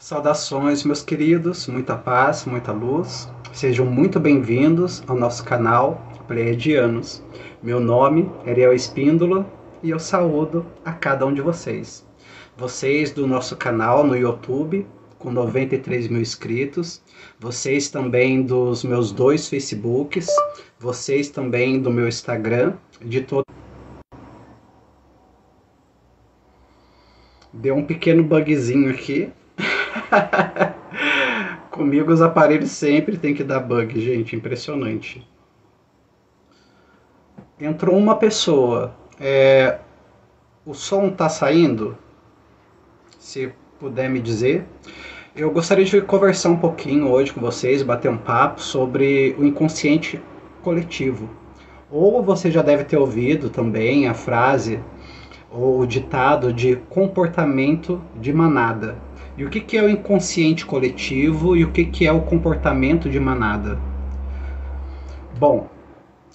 Saudações, meus queridos, muita paz, muita luz. Sejam muito bem-vindos ao nosso canal Pleiadianos. Meu nome é Ariel Espíndola e eu saúdo a cada um de vocês. Vocês do nosso canal no YouTube, com 93 mil inscritos. Vocês também dos meus 2 Facebooks. Vocês também do meu Instagram, de todo. Deu um pequeno bugzinho aqui. Comigo os aparelhos sempre tem que dar bug, gente, impressionante. Entrou uma pessoa, o som tá saindo? Se puder me dizer. Eu gostaria de conversar um pouquinho hoje com vocês, bater um papo sobre o inconsciente coletivo. Ou você já deve ter ouvido também a frase ou o ditado de comportamento de manada. E o que é o inconsciente coletivo e o que é o comportamento de manada? Bom,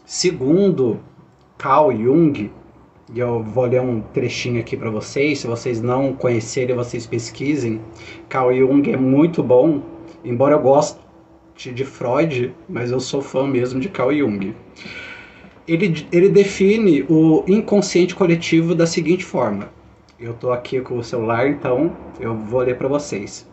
segundo Carl Jung, e eu vou ler um trechinho aqui para vocês, se vocês não conhecerem, vocês pesquisem. Carl Jung é muito bom, embora eu goste de Freud, mas eu sou fã mesmo de Carl Jung. Ele define o inconsciente coletivo da seguinte forma. Eu estou aqui com o celular, então eu vou ler para vocês.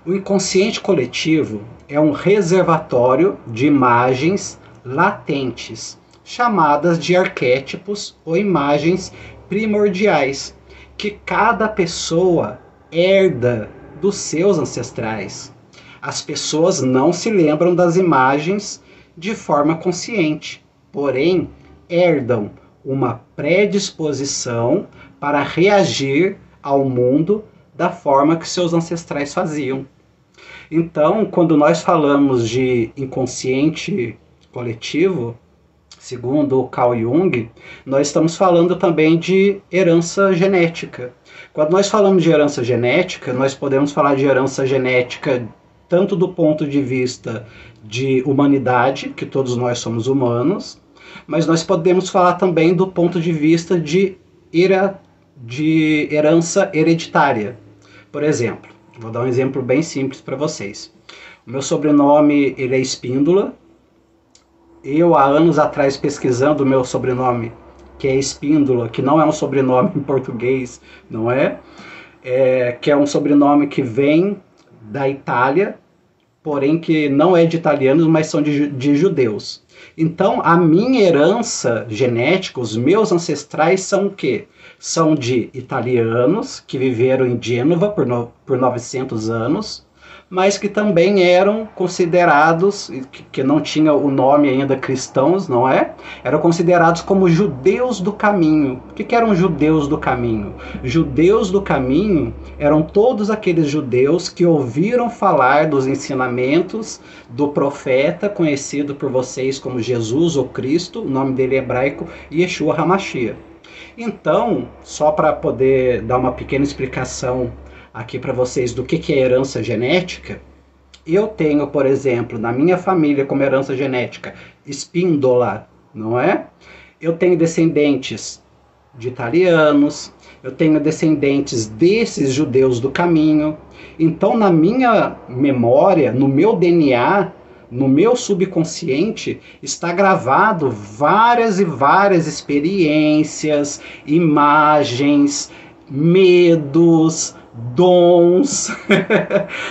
O inconsciente coletivo é um reservatório de imagens latentes, chamadas de arquétipos ou imagens primordiais, que cada pessoa herda dos seus ancestrais. As pessoas não se lembram das imagens de forma consciente, porém herdam uma predisposição para reagir ao mundo da forma que seus ancestrais faziam. Então, quando nós falamos de inconsciente coletivo, segundo o Carl Jung, nós estamos falando também de herança genética. Quando nós falamos de herança genética, nós podemos falar de herança genética tanto do ponto de vista de humanidade, que todos nós somos humanos, mas nós podemos falar também do ponto de vista de herança hereditária. Por exemplo, vou dar um exemplo bem simples para vocês. O meu sobrenome ele é Espíndola. Eu, há anos atrás, pesquisando o meu sobrenome, que é Espíndola, que não é um sobrenome em português, não é? Que é um sobrenome que vem da Itália, porém que não é de italianos, mas são de judeus. Então, a minha herança genética, os meus ancestrais são o quê? São de italianos que viveram em Gênova por 900 anos, mas que também eram considerados, que não tinha o nome ainda cristãos, não é? Eram considerados como judeus do caminho. O que eram judeus do caminho? Judeus do caminho eram todos aqueles judeus que ouviram falar dos ensinamentos do profeta, conhecido por vocês como Jesus ou Cristo, o nome dele é hebraico, Yeshua HaMashiach. Então, só para poder dar uma pequena explicação aqui para vocês do que é herança genética, eu tenho, por exemplo, na minha família como herança genética, Espíndola, não é? Eu tenho descendentes de italianos, eu tenho descendentes desses judeus do caminho. Então, na minha memória, no meu DNA, no meu subconsciente, está gravado várias e várias experiências, imagens, medos, dons,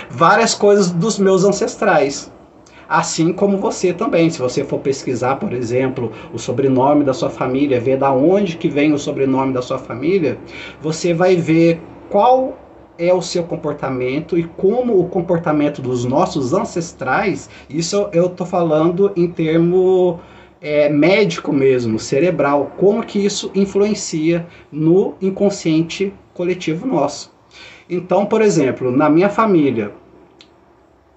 várias coisas dos meus ancestrais. Assim como você também, se você for pesquisar, por exemplo, o sobrenome da sua família, ver da onde que vem o sobrenome da sua família, você vai ver qual é o seu comportamento e como o comportamento dos nossos ancestrais, isso eu estou falando em termo médico mesmo, cerebral, como que isso influencia no inconsciente coletivo nosso. Então, por exemplo, na minha família,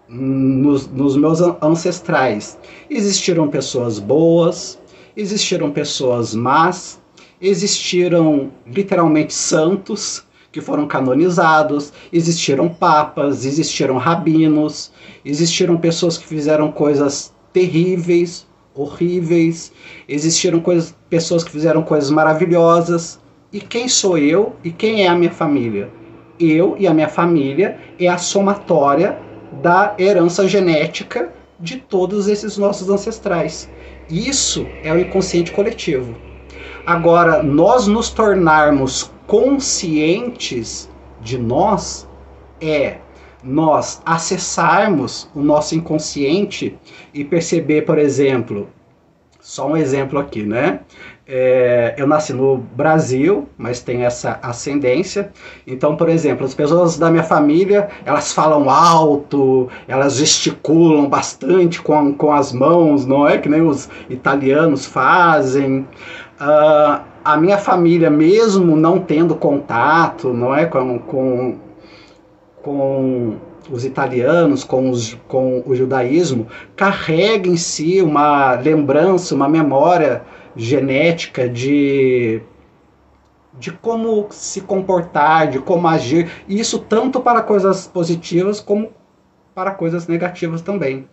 nos meus ancestrais, existiram pessoas boas, existiram pessoas más, existiram literalmente santos que foram canonizados, existiram papas, existiram rabinos, existiram pessoas que fizeram coisas terríveis, horríveis, existiram pessoas que fizeram coisas maravilhosas. E quem sou eu e quem é a minha família? eu e a minha família é a somatória da herança genética de todos esses nossos ancestrais. Isso é o inconsciente coletivo. Agora, nós nos tornarmos conscientes de nós é nós acessarmos o nosso inconsciente e perceber, por exemplo, só um exemplo aqui, né? Eu nasci no Brasil, mas tenho essa ascendência. Então, por exemplo, as pessoas da minha família, elas falam alto, elas gesticulam bastante com as mãos, não é? Que nem os italianos fazem. A minha família, mesmo não tendo contato, não é? Com os italianos, com o judaísmo, carrega em si uma lembrança, uma memória genética de como se comportar, de como agir, e isso tanto para coisas positivas como para coisas negativas também.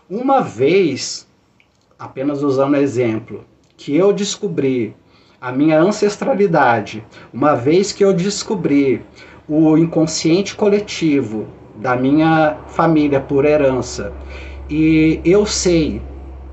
Uma vez, apenas usando exemplo, que eu descobri a minha ancestralidade, uma vez que eu descobri o inconsciente coletivo da minha família por herança, e eu sei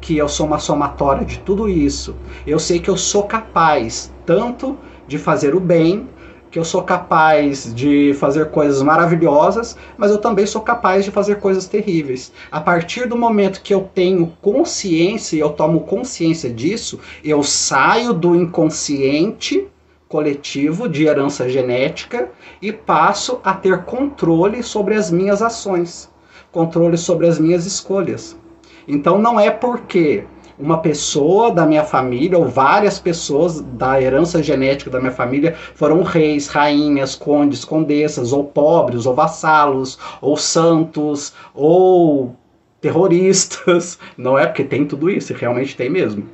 que eu sou uma somatória de tudo isso, eu sei que eu sou capaz tanto de fazer o bem, que eu sou capaz de fazer coisas maravilhosas, mas eu também sou capaz de fazer coisas terríveis. A partir do momento que eu tenho consciência e eu tomo consciência disso, eu saio do inconsciente coletivo de herança genética e passo a ter controle sobre as minhas ações, controle sobre as minhas escolhas. Então não é porque uma pessoa da minha família ou várias pessoas da herança genética da minha família foram reis, rainhas, condes, condessas, ou pobres, ou vassalos, ou santos, ou terroristas. Não é porque tem tudo isso, e realmente tem mesmo.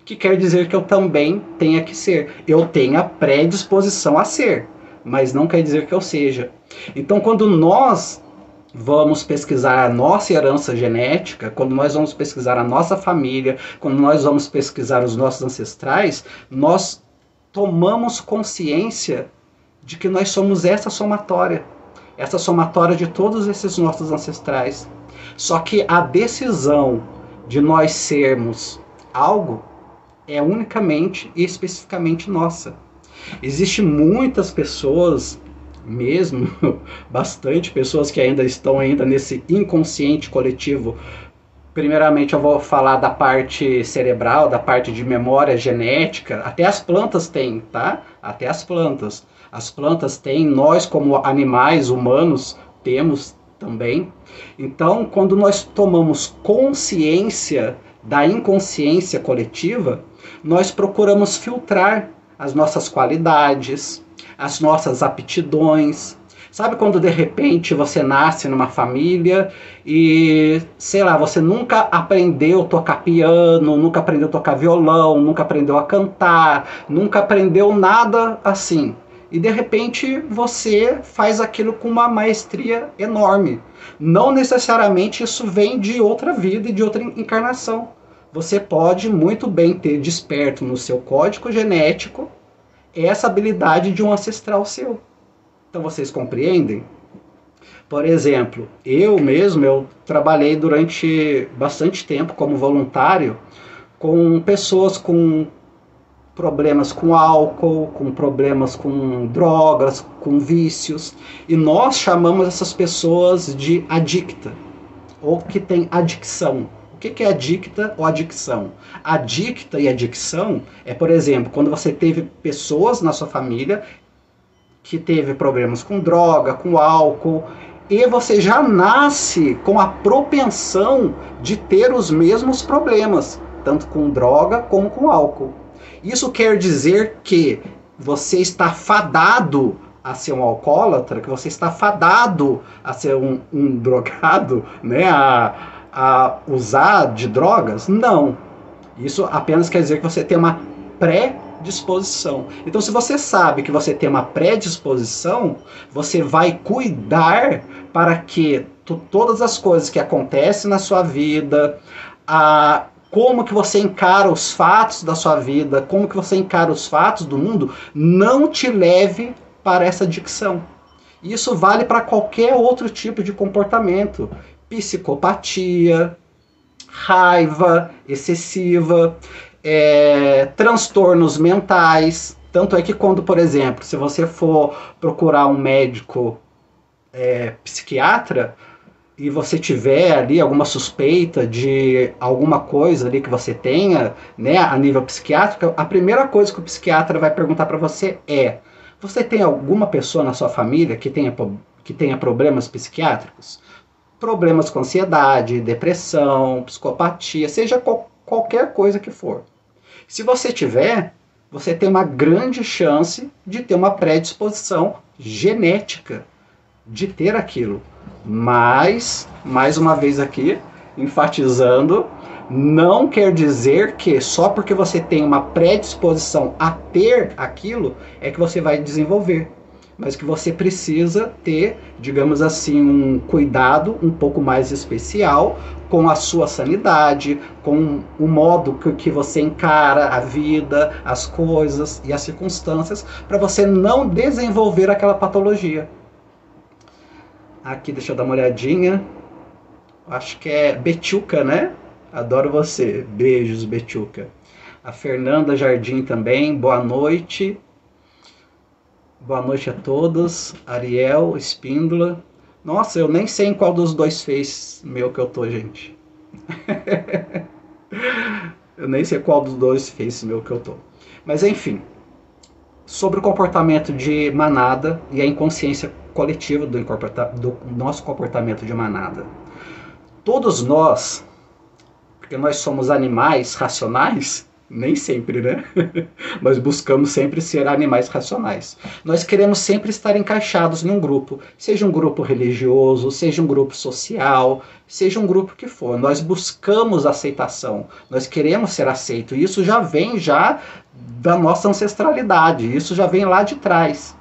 Que quer dizer que eu também tenha que ser. Eu tenho a predisposição a ser, mas não quer dizer que eu seja. Então quando nós vamos pesquisar a nossa herança genética, quando nós vamos pesquisar a nossa família, quando nós vamos pesquisar os nossos ancestrais, nós tomamos consciência de que nós somos essa somatória de todos esses nossos ancestrais. Só que a decisão de nós sermos algo é unicamente e especificamente nossa. Existem muitas pessoas, mesmo bastante pessoas que ainda estão nesse inconsciente coletivo. Primeiramente eu vou falar da parte cerebral, da parte de memória genética. Até as plantas têm, tá? Até as plantas. As plantas têm, nós como animais humanos temos também. Então, quando nós tomamos consciência da inconsciência coletiva, nós procuramos filtrar as nossas qualidades, as nossas aptidões. Sabe quando de repente você nasce numa família e, sei lá, você nunca aprendeu a tocar piano, nunca aprendeu a tocar violão, nunca aprendeu a cantar, nunca aprendeu nada assim. E de repente você faz aquilo com uma maestria enorme. Não necessariamente isso vem de outra vida e de outra encarnação. Você pode muito bem ter desperto no seu código genético essa habilidade de um ancestral seu. Então vocês compreendem? Por exemplo, eu trabalhei durante bastante tempo como voluntário com pessoas com problemas com álcool, com problemas com drogas, com vícios, e nós chamamos essas pessoas de adicta, ou que tem adicção. O que é adicta ou adicção? Adicta e adicção é, por exemplo, quando você teve pessoas na sua família que teve problemas com droga, com álcool, e você já nasce com a propensão de ter os mesmos problemas, tanto com droga como com álcool. Isso quer dizer que você está fadado a ser um alcoólatra, que você está fadado a ser um drogado, né, a usar de drogas? Não. Isso apenas quer dizer que você tem uma predisposição. Então, se você sabe que você tem uma predisposição, você vai cuidar para que todas as coisas que acontecem na sua vida, como que você encara os fatos da sua vida, como que você encara os fatos do mundo, não te leve para essa adicção. Isso vale para qualquer outro tipo de comportamento. Psicopatia, raiva excessiva, transtornos mentais. Tanto é que quando, por exemplo, se você for procurar um médico psiquiatra e você tiver ali alguma suspeita de alguma coisa ali que você tenha, né, a nível psiquiátrico, a primeira coisa que o psiquiatra vai perguntar para você é: você tem alguma pessoa na sua família que tenha problemas psiquiátricos? Problemas com ansiedade, depressão, psicopatia, seja qualquer coisa que for. Se você tiver, você tem uma grande chance de ter uma predisposição genética de ter aquilo. Mas, mais uma vez aqui, enfatizando, não quer dizer que só porque você tem uma predisposição a ter aquilo, é que você vai desenvolver. Mas que você precisa ter, digamos assim, um cuidado um pouco mais especial com a sua sanidade, com o modo que você encara a vida, as coisas e as circunstâncias, para você não desenvolver aquela patologia. Aqui, deixa eu dar uma olhadinha. Acho que é Betchuca, né? Adoro você. Beijos, Betchuca. A Fernanda Jardim também, boa noite. Boa noite a todos. Ariel, Espíndola. Nossa, eu nem sei em qual dos dois fez meu que eu tô, gente. Eu nem sei qual dos dois fez meu que eu tô. Mas enfim, sobre o comportamento de manada e a inconsciência coletiva do nosso comportamento de manada. Todos nós, porque nós somos animais racionais, nem sempre, né? Mas buscamos sempre ser animais racionais. Nós queremos sempre estar encaixados em um grupo, seja um grupo religioso, seja um grupo social, seja um grupo que for. Nós buscamos aceitação, nós queremos ser aceitos. E isso já vem da nossa ancestralidade, isso já vem lá de trás.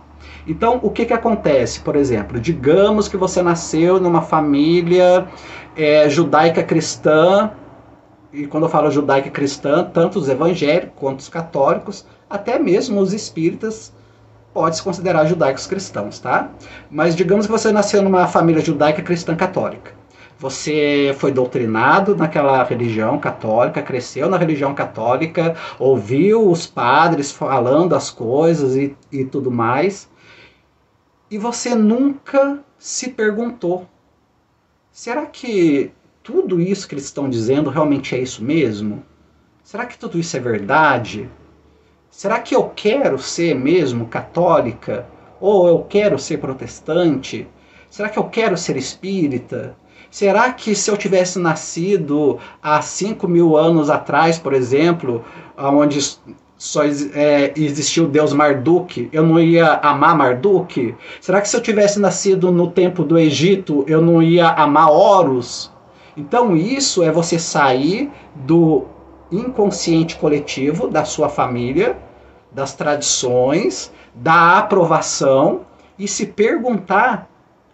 Então, o que acontece? Por exemplo, digamos que você nasceu numa família judaica cristã, e quando eu falo judaica cristã, tanto os evangélicos quanto os católicos, até mesmo os espíritas, pode se considerar judaicos cristãos, tá? Mas digamos que você nasceu numa família judaica cristã católica. Você foi doutrinado naquela religião católica, cresceu na religião católica, ouviu os padres falando as coisas e tudo mais, e você nunca se perguntou: será que tudo isso que eles estão dizendo realmente é isso mesmo? Será que tudo isso é verdade? Será que eu quero ser mesmo católica? Ou eu quero ser protestante? Será que eu quero ser espírita? Será que se eu tivesse nascido há 5.000 anos atrás, por exemplo, onde só existiu o deus Marduk, eu não ia amar Marduk? Será que se eu tivesse nascido no tempo do Egito, eu não ia amar Horus? Então isso é você sair do inconsciente coletivo da sua família, das tradições, da aprovação, e se perguntar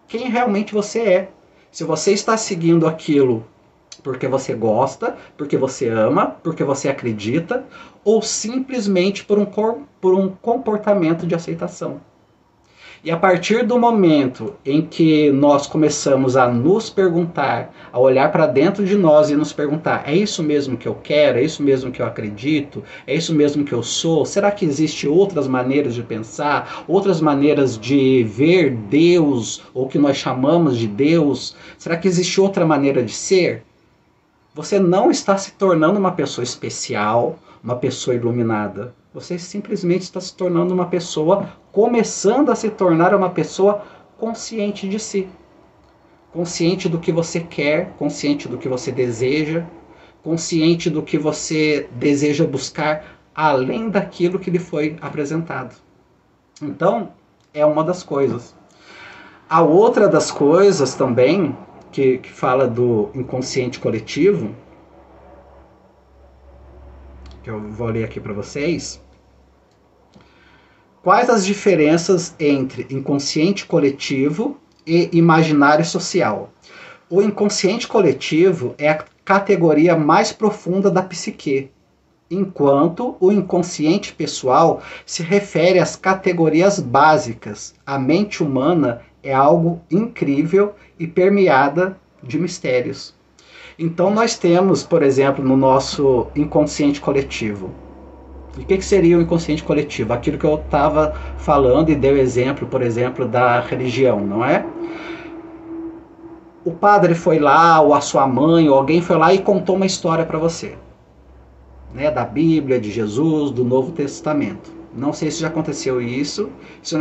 quem realmente você é. Se você está seguindo aquilo porque você gosta, porque você ama, porque você acredita, ou simplesmente por um comportamento de aceitação. E a partir do momento em que nós começamos a nos perguntar, a olhar para dentro de nós e nos perguntar: é isso mesmo que eu quero? É isso mesmo que eu acredito? É isso mesmo que eu sou? Será que existem outras maneiras de pensar? Outras maneiras de ver Deus, ou que nós chamamos de Deus? Será que existe outra maneira de ser? Você não está se tornando uma pessoa especial, uma pessoa iluminada. Você simplesmente está se tornando uma pessoa, começando a se tornar uma pessoa consciente de si. Consciente do que você quer, consciente do que você deseja, consciente do que você deseja buscar além daquilo que lhe foi apresentado. Então, é uma das coisas. A outra das coisas também, que fala do inconsciente coletivo, que eu vou ler aqui para vocês. Quais as diferenças entre inconsciente coletivo e imaginário social? O inconsciente coletivo é a categoria mais profunda da psique, enquanto o inconsciente pessoal se refere às categorias básicas. A mente humana é algo incrível e permeada de mistérios. Então nós temos, por exemplo, no nosso inconsciente coletivo. E o que seria o inconsciente coletivo? Aquilo que eu estava falando e dei o exemplo, por exemplo, da religião, não é? O padre foi lá, ou a sua mãe, ou alguém foi lá e contou uma história para você, né? Da Bíblia, de Jesus, do Novo Testamento. Não sei se já aconteceu isso. Se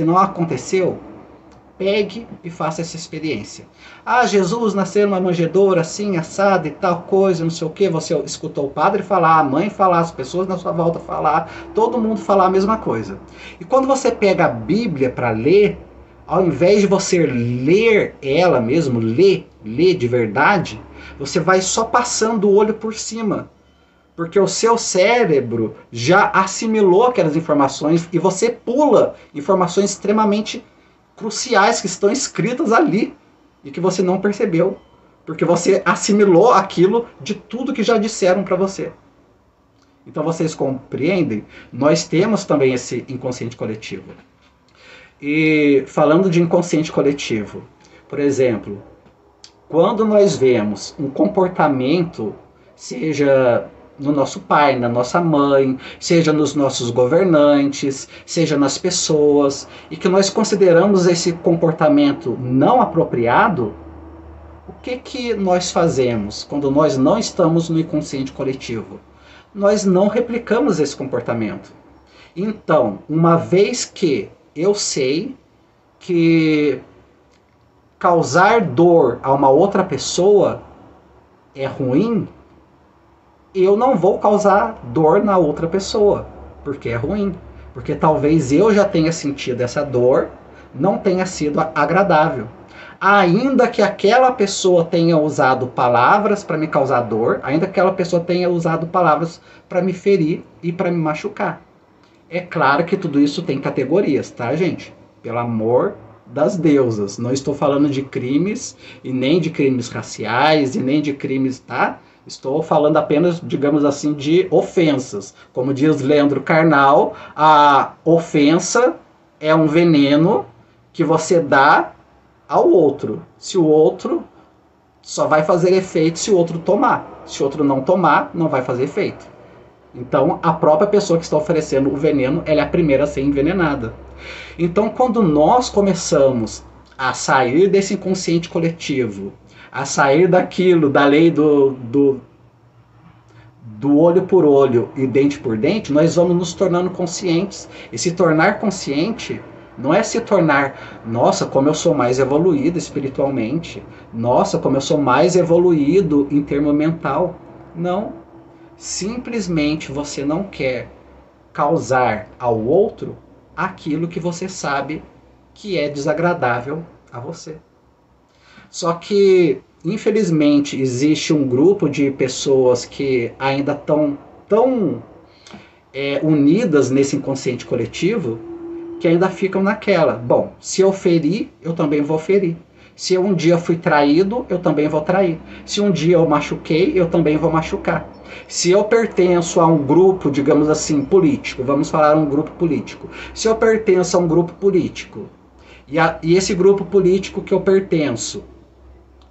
não aconteceu, pegue e faça essa experiência. Ah, Jesus nasceu numa manjedoura assim, assado e tal coisa, não sei o que. Você escutou o padre falar, a mãe falar, as pessoas na sua volta falar, todo mundo falar a mesma coisa. E quando você pega a Bíblia para ler, ao invés de você ler ela mesmo, ler de verdade, você vai só passando o olho por cima. Porque o seu cérebro já assimilou aquelas informações e você pula informações extremamente cruciais que estão escritas ali e que você não percebeu, porque você assimilou aquilo de tudo que já disseram para você. Então vocês compreendem? Nós temos também esse inconsciente coletivo. E falando de inconsciente coletivo, por exemplo, quando nós vemos um comportamento, seja no nosso pai, na nossa mãe, seja nos nossos governantes, seja nas pessoas, e que nós consideramos esse comportamento não apropriado, o que nós fazemos quando nós não estamos no inconsciente coletivo? Nós não replicamos esse comportamento. Então, uma vez que eu sei que causar dor a uma outra pessoa é ruim, eu não vou causar dor na outra pessoa, porque é ruim. Porque talvez eu já tenha sentido essa dor, não tenha sido agradável. Ainda que aquela pessoa tenha usado palavras para me causar dor, ainda que aquela pessoa tenha usado palavras para me ferir e para me machucar. É claro que tudo isso tem categorias, tá, gente? Pelo amor das deusas. Não estou falando de crimes, e nem de crimes raciais, e nem de crimes, tá? Estou falando apenas, digamos assim, de ofensas. Como diz Leandro Carnal, a ofensa é um veneno que você dá ao outro. Se o outro só vai fazer efeito se o outro tomar. Se o outro não tomar, não vai fazer efeito. Então, a própria pessoa que está oferecendo o veneno, ela é a primeira a ser envenenada. Então, quando nós começamos a sair desse inconsciente coletivo, a sair daquilo, da lei do olho por olho e dente por dente, nós vamos nos tornando conscientes. E se tornar consciente não é se tornar, nossa, como eu sou mais evoluído espiritualmente, nossa, como eu sou mais evoluído em termo mental. Não. Simplesmente você não quer causar ao outro aquilo que você sabe que é desagradável a você. Só que, infelizmente, existe um grupo de pessoas que ainda estão tão unidas nesse inconsciente coletivo que ainda ficam naquela. Bom, se eu ferir, eu também vou ferir. Se um dia fui traído, eu também vou trair. Se um dia eu machuquei, eu também vou machucar. Se eu pertenço a um grupo, digamos assim, político, vamos falar um grupo político. Se eu pertenço a um grupo político, e esse grupo político que eu pertenço,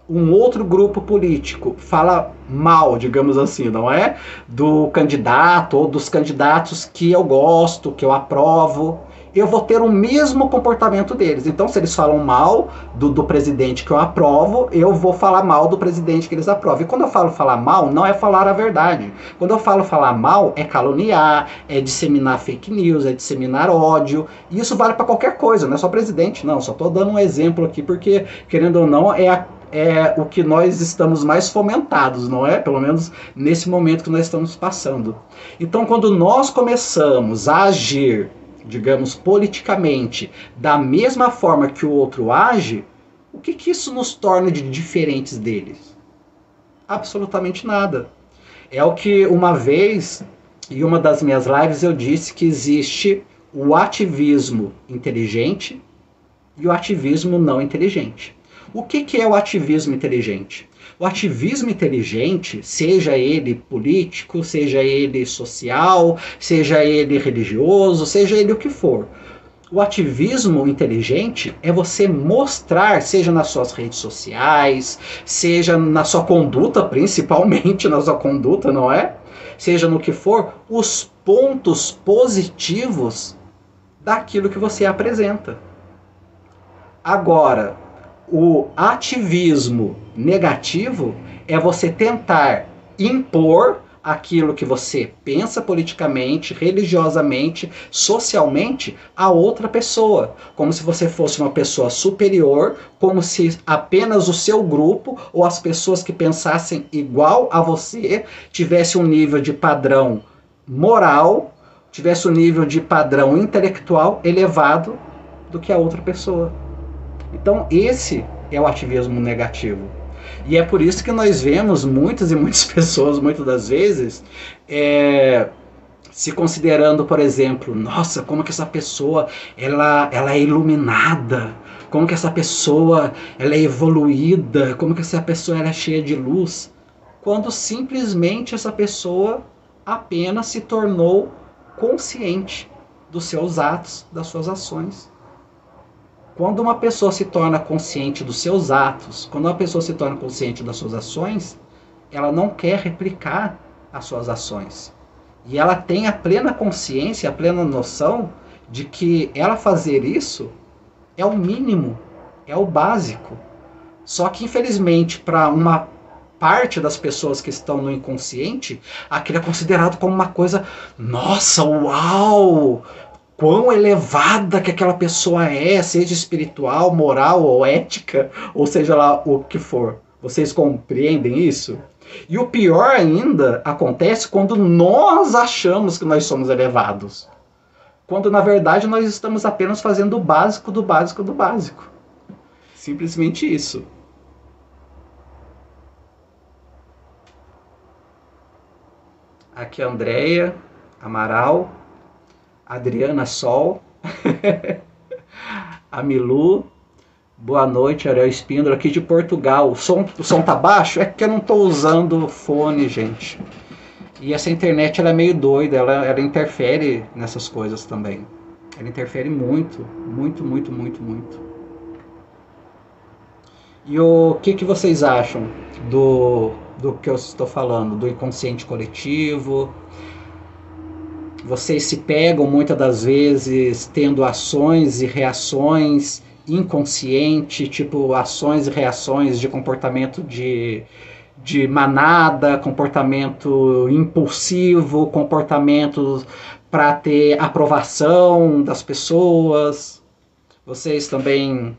um outro grupo político fala mal, digamos assim, não é? Do candidato ou dos candidatos que eu gosto, que eu aprovo, eu vou ter o mesmo comportamento deles. Então, se eles falam mal do presidente que eu aprovo, eu vou falar mal do presidente que eles aprovam. E quando eu falo falar mal, não é falar a verdade. Quando eu falo falar mal, é caluniar, é disseminar fake news, é disseminar ódio. E isso vale para qualquer coisa, não é só presidente, não. Só estou dando um exemplo aqui porque, querendo ou não, é o que nós estamos mais fomentados, não é? Pelo menos nesse momento que nós estamos passando. Então, quando nós começamos a agir, digamos, politicamente, da mesma forma que o outro age, o que isso nos torna de diferentes deles? Absolutamente nada. É o que uma vez, em uma das minhas lives, eu disse que existe o ativismo inteligente e o ativismo não inteligente. O que é o ativismo inteligente? O ativismo inteligente, seja ele político, seja ele social, seja ele religioso, seja ele o que for. O ativismo inteligente é você mostrar, seja nas suas redes sociais, seja na sua conduta, principalmente na sua conduta, não é? Seja no que for, os pontos positivos daquilo que você apresenta. Agora, o ativismo negativo é você tentar impor aquilo que você pensa politicamente, religiosamente, socialmente a outra pessoa, como se você fosse uma pessoa superior, como se apenas o seu grupo ou as pessoas que pensassem igual a você tivesse um nível de padrão moral, tivesse um nível de padrão intelectual elevado do que a outra pessoa. Então esse é o ativismo negativo. E é por isso que nós vemos muitas e muitas pessoas, muitas das vezes, se considerando, por exemplo, nossa, como que essa pessoa ela é iluminada, como que essa pessoa ela é evoluída, como que essa pessoa ela é cheia de luz, quando simplesmente essa pessoa apenas se tornou consciente dos seus atos, das suas ações. Quando uma pessoa se torna consciente dos seus atos, quando uma pessoa se torna consciente das suas ações, ela não quer replicar as suas ações. E ela tem a plena consciência, a plena noção de que ela fazer isso é o mínimo, é o básico. Só que, infelizmente, para uma parte das pessoas que estão no inconsciente, aquilo é considerado como uma coisa, nossa, uau! Quão elevada que aquela pessoa é, seja espiritual, moral ou ética, ou seja lá o que for. Vocês compreendem isso? E o pior ainda acontece quando nós achamos que nós somos elevados. Quando na verdade nós estamos apenas fazendo o básico do básico do básico. Simplesmente isso. Aqui é a Andréia Amaral, Adriana Sol, a Milu, boa noite, Ariel Espíndola, aqui de Portugal. O som tá baixo? É que eu não tô usando fone, gente. E essa internet ela é meio doida, ela interfere nessas coisas também. Ela interfere muito, muito, muito, muito, muito. E o que vocês acham do que eu estou falando, do inconsciente coletivo? Vocês se pegam muitas das vezes tendo ações e reações inconscientes, tipo ações e reações de comportamento de manada, comportamento impulsivo, comportamento para ter aprovação das pessoas. Vocês também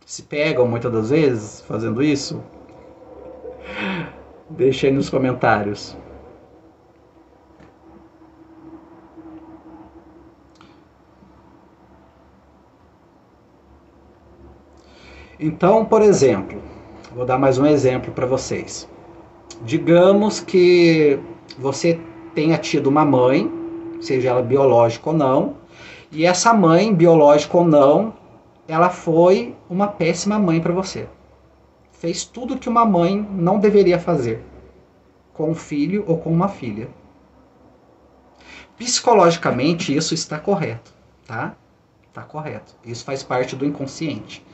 se pegam muitas das vezes fazendo isso? Deixa aí nos comentários. Então, por exemplo, vou dar mais um exemplo para vocês. Digamos que você tenha tido uma mãe, seja ela biológica ou não, e essa mãe, biológica ou não, ela foi uma péssima mãe para você. Fez tudo que uma mãe não deveria fazer com um filho ou com uma filha. Psicologicamente, isso está correto, tá? Está correto. Isso faz parte do inconsciente.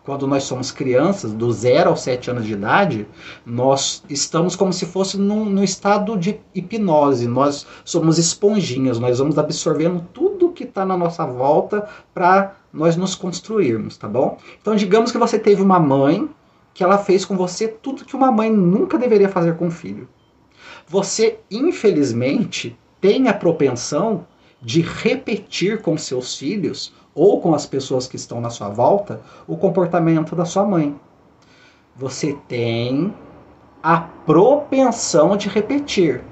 Quando nós somos crianças, do 0 aos 7 anos de idade, nós estamos como se fosse num estado de hipnose. Nós somos esponjinhas, nós vamos absorvendo tudo que está na nossa volta para nós nos construirmos, tá bom? Então, digamos que você teve uma mãe que ela fez com você tudo que uma mãe nunca deveria fazer com o filho. Você, infelizmente, tem a propensão de repetir com seus filhos ou com as pessoas que estão na sua volta, o comportamento da sua mãe. Você tem a propensão de repetir.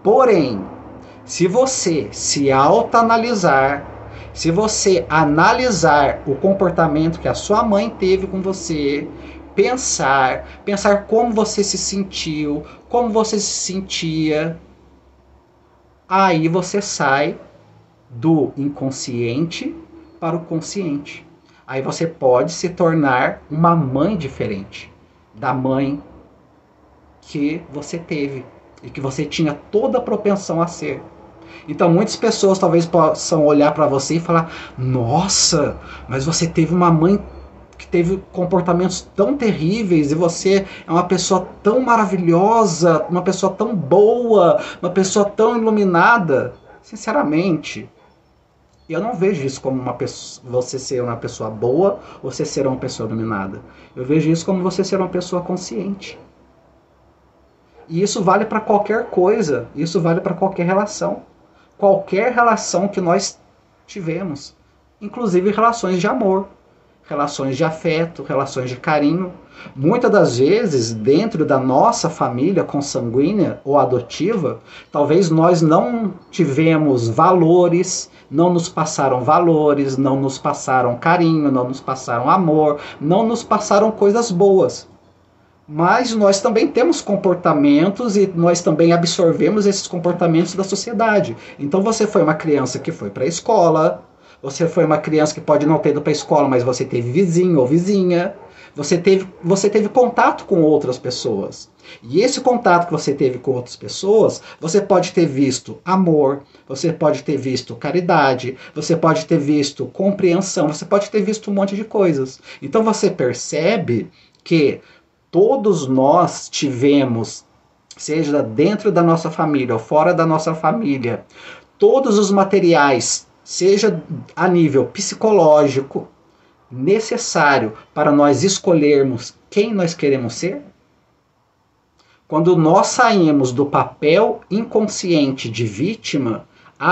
Porém, se você se autoanalisar, se você analisar o comportamento que a sua mãe teve com você, pensar como você se sentiu, como você se sentia, aí você sai do inconsciente para o consciente. Aí você pode se tornar uma mãe diferente da mãe que você teve e que você tinha toda a propensão a ser. Então muitas pessoas talvez possam olhar para você e falar: nossa, mas você teve uma mãe que teve comportamentos tão terríveis e você é uma pessoa tão maravilhosa, uma pessoa tão boa, uma pessoa tão iluminada. Sinceramente, eu não vejo isso como você ser uma pessoa boa ou você ser uma pessoa iluminada. Eu vejo isso como você ser uma pessoa consciente. E isso vale para qualquer coisa, isso vale para qualquer relação. Qualquer relação que nós tivemos, inclusive relações de amor, relações de afeto, relações de carinho. Muitas das vezes, dentro da nossa família consanguínea ou adotiva, talvez nós não tivemos valores, não nos passaram valores, não nos passaram carinho, não nos passaram amor, não nos passaram coisas boas. Mas nós também temos comportamentos e nós também absorvemos esses comportamentos da sociedade. Então você foi uma criança que foi para a escola, você foi uma criança que pode não ter ido para a escola, mas você teve vizinho ou vizinha, você teve contato com outras pessoas. E esse contato que você teve com outras pessoas, você pode ter visto amor, você pode ter visto caridade, você pode ter visto compreensão, você pode ter visto um monte de coisas. Então você percebe que todos nós tivemos, seja dentro da nossa família ou fora da nossa família, todos os materiais, seja a nível psicológico, necessário para nós escolhermos quem nós queremos ser. Quando nós saímos do papel inconsciente de vítima,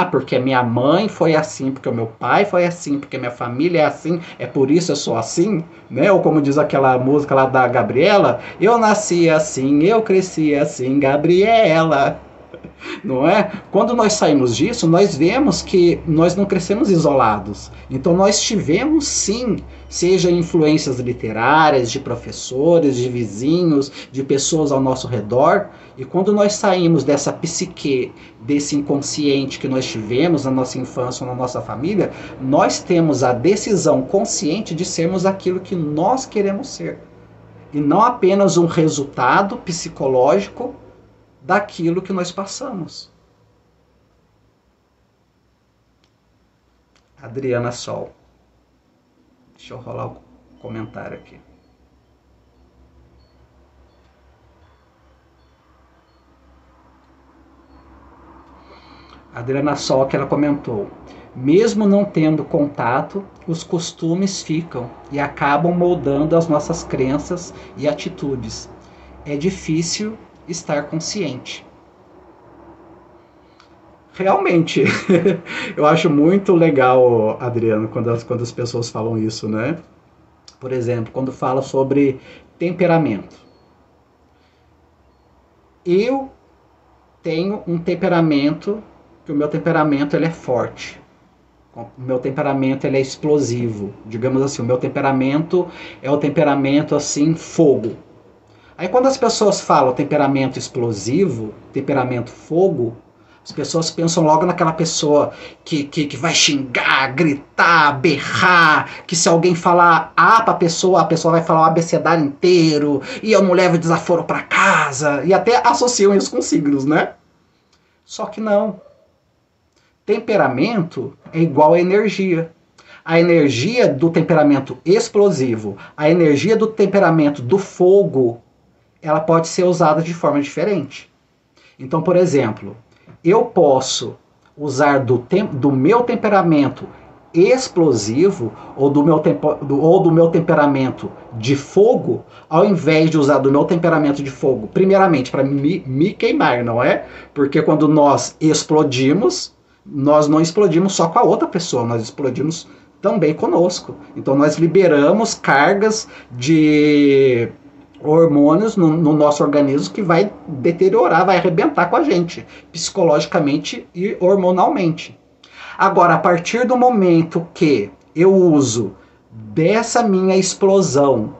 porque minha mãe foi assim, porque o meu pai foi assim, porque minha família é assim, é por isso eu sou assim, né? Ou como diz aquela música lá da Gabriela, eu nasci assim, eu cresci assim, Gabriela. Não é? Quando nós saímos disso, nós vemos que nós não crescemos isolados. Então nós tivemos sim, seja influências literárias, de professores, de vizinhos, de pessoas ao nosso redor. E quando nós saímos dessa psique, desse inconsciente que nós tivemos na nossa infância ou na nossa família, nós temos a decisão consciente de sermos aquilo que nós queremos ser. E não apenas um resultado psicológico daquilo que nós passamos. Adriana Sol. Deixa eu rolar o comentário aqui. Adriana Sol, que ela comentou: mesmo não tendo contato, os costumes ficam e acabam moldando as nossas crenças e atitudes. É difícil estar consciente. Realmente, eu acho muito legal, Adriano, quando as pessoas falam isso, né? Por exemplo, quando fala sobre temperamento. Eu tenho um temperamento, que o meu temperamento ele é forte. O meu temperamento ele é explosivo. Digamos assim, o meu temperamento é o temperamento assim, fogo. Aí quando as pessoas falam temperamento explosivo, temperamento fogo, as pessoas pensam logo naquela pessoa que vai xingar, gritar, berrar, que se alguém falar A pra pessoa, a pessoa vai falar o abecedário inteiro, e eu não levo desaforo pra casa, e até associam isso com signos, né? Só que não. Temperamento é igual a energia. A energia do temperamento explosivo, a energia do temperamento do fogo, ela pode ser usada de forma diferente. Então, por exemplo, eu posso usar do meu temperamento explosivo ou do meu temperamento de fogo, ao invés de usar do meu temperamento de fogo, primeiramente para me queimar, não é? Porque quando nós explodimos, nós não explodimos só com a outra pessoa, nós explodimos também conosco. Então nós liberamos cargas de hormônios no nosso organismo que vai deteriorar, vai arrebentar com a gente, psicologicamente e hormonalmente. Agora, a partir do momento que eu uso dessa minha explosão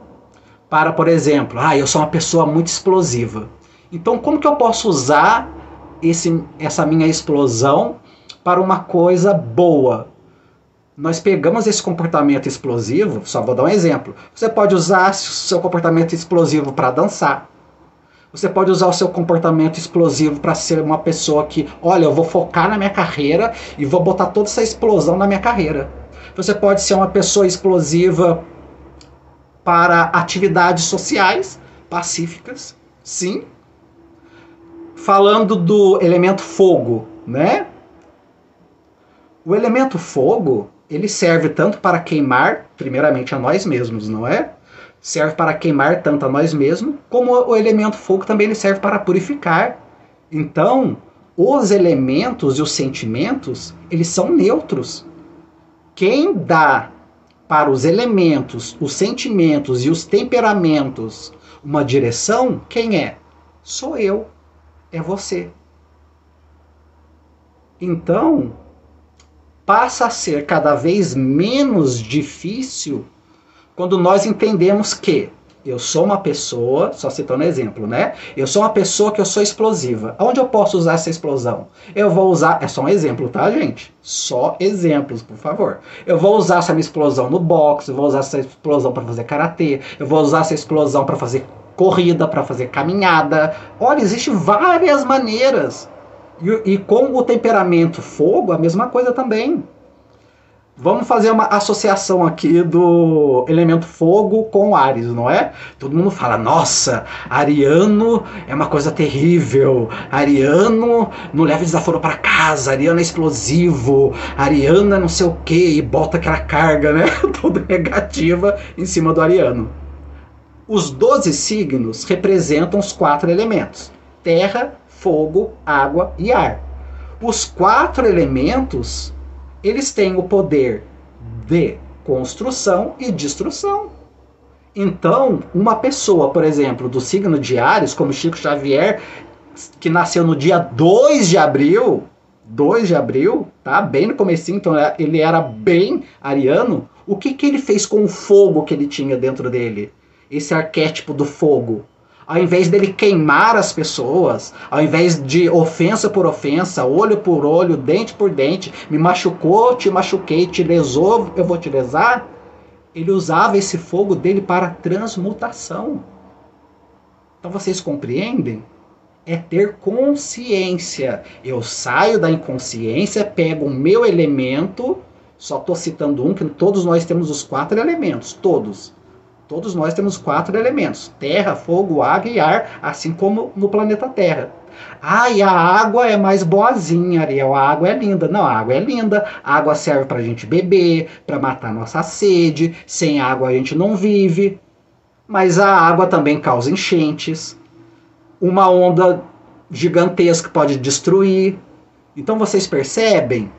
para, por exemplo, eu sou uma pessoa muito explosiva. Então, como que eu posso usar essa minha explosão para uma coisa boa? Nós pegamos esse comportamento explosivo, só vou dar um exemplo. Você pode usar seu comportamento explosivo para dançar. Você pode usar o seu comportamento explosivo para ser uma pessoa que, olha, eu vou focar na minha carreira e vou botar toda essa explosão na minha carreira. Você pode ser uma pessoa explosiva para atividades sociais, pacíficas, sim. Falando do elemento fogo, né? O elemento fogo, ele serve tanto para queimar, primeiramente a nós mesmos, não é? Serve para queimar tanto a nós mesmos, como o elemento fogo também ele serve para purificar. Então, os elementos e os sentimentos, eles são neutros. Quem dá para os elementos, os sentimentos e os temperamentos uma direção, quem é? Sou eu, é você. Então, passa a ser cada vez menos difícil quando nós entendemos que eu sou uma pessoa, só citando exemplo, né? Eu sou uma pessoa que eu sou explosiva. Onde eu posso usar essa explosão? Eu vou usar, é só um exemplo, tá, gente? Só exemplos, por favor. Eu vou usar essa minha explosão no boxe, eu vou usar essa explosão para fazer karatê, eu vou usar essa explosão para fazer corrida, para fazer caminhada. Olha, existem várias maneiras. E com o temperamento fogo, a mesma coisa também. Vamos fazer uma associação aqui do elemento fogo com Áries, não é? Todo mundo fala, nossa, Ariano é uma coisa terrível, Ariano não leva desaforo para casa, Ariano é explosivo, Ariano é não sei o que, e bota aquela carga, né, toda negativa em cima do Ariano. Os 12 signos representam os 4 elementos, terra, fogo, água e ar. Os 4 elementos, eles têm o poder de construção e destruição. Então, uma pessoa, por exemplo, do signo de Áries, como Chico Xavier, que nasceu no dia 2 de abril, tá? Bem no comecinho, então ele era bem ariano. O que ele fez com o fogo que ele tinha dentro dele? Esse arquétipo do fogo. Ao invés dele queimar as pessoas, ao invés de ofensa por ofensa, olho por olho, dente por dente, me machucou, te machuquei, te lesou, eu vou te lesar, ele usava esse fogo dele para transmutação. Então vocês compreendem? É ter consciência. Eu saio da inconsciência, pego o meu elemento, só estou citando um, que todos nós temos os 4 elementos, todos. Todos nós temos 4 elementos, terra, fogo, água e ar, assim como no planeta Terra. Ah, e a água é mais boazinha, Ariel, a água é linda. Não, a água é linda, a água serve para a gente beber, para matar nossa sede, sem água a gente não vive. Mas a água também causa enchentes, uma onda gigantesca pode destruir. Então vocês percebem,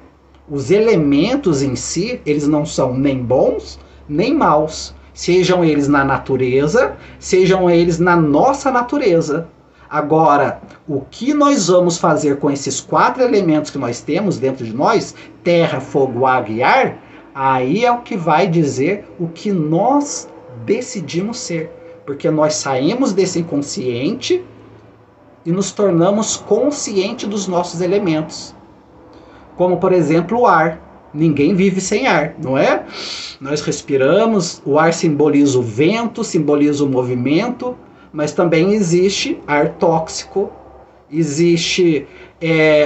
os elementos em si, eles não são nem bons, nem maus. Sejam eles na natureza, sejam eles na nossa natureza. Agora, o que nós vamos fazer com esses 4 elementos que nós temos dentro de nós, terra, fogo, água e ar, aí é o que vai dizer o que nós decidimos ser. Porque nós saímos desse inconsciente e nos tornamos conscientes dos nossos elementos. Como, por exemplo, o ar. Ninguém vive sem ar, não é? Nós respiramos, o ar simboliza o vento, simboliza o movimento, mas também existe ar tóxico, existe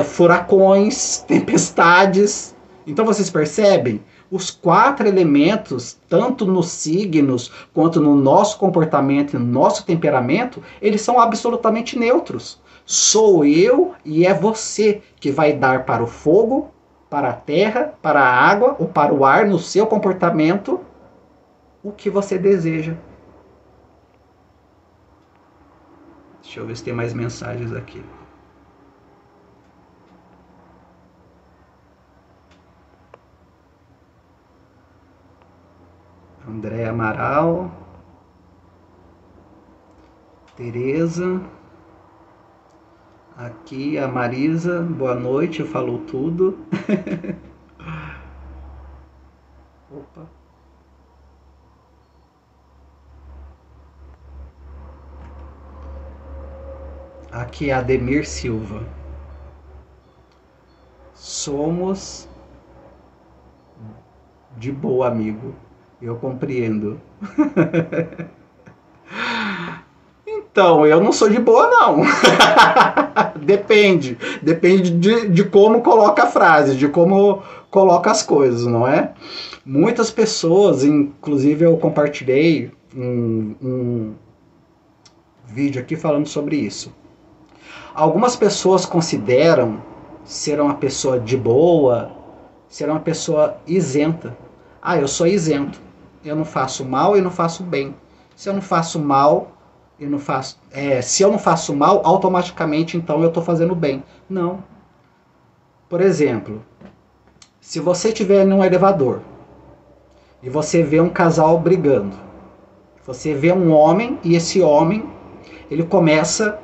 furacões, tempestades. Então vocês percebem? Os 4 elementos, tanto nos signos, quanto no nosso comportamento e no nosso temperamento, eles são absolutamente neutros. Sou eu e é você que vai dar para o fogo, para a terra, para a água ou para o ar, no seu comportamento, o que você deseja. Deixa eu ver se tem mais mensagens aqui. André Amaral. Tereza. Aqui a Marisa, boa noite, falou tudo. Opa. Aqui é Ademir Silva. Somos de boa, amigo. Eu compreendo. Então, eu não sou de boa, não. Depende. Depende de como coloca a frase, de como coloca as coisas, não é? Muitas pessoas, inclusive eu compartilhei um vídeo aqui falando sobre isso. Algumas pessoas consideram ser uma pessoa de boa, ser uma pessoa isenta. Ah, eu sou isento. Eu não faço mal e não faço bem. Se eu não faço mal, se eu não faço mal, automaticamente então eu estou fazendo bem. Não. Por exemplo, se você estiver num elevador e você vê um casal brigando, você vê um homem e esse homem, ele começa,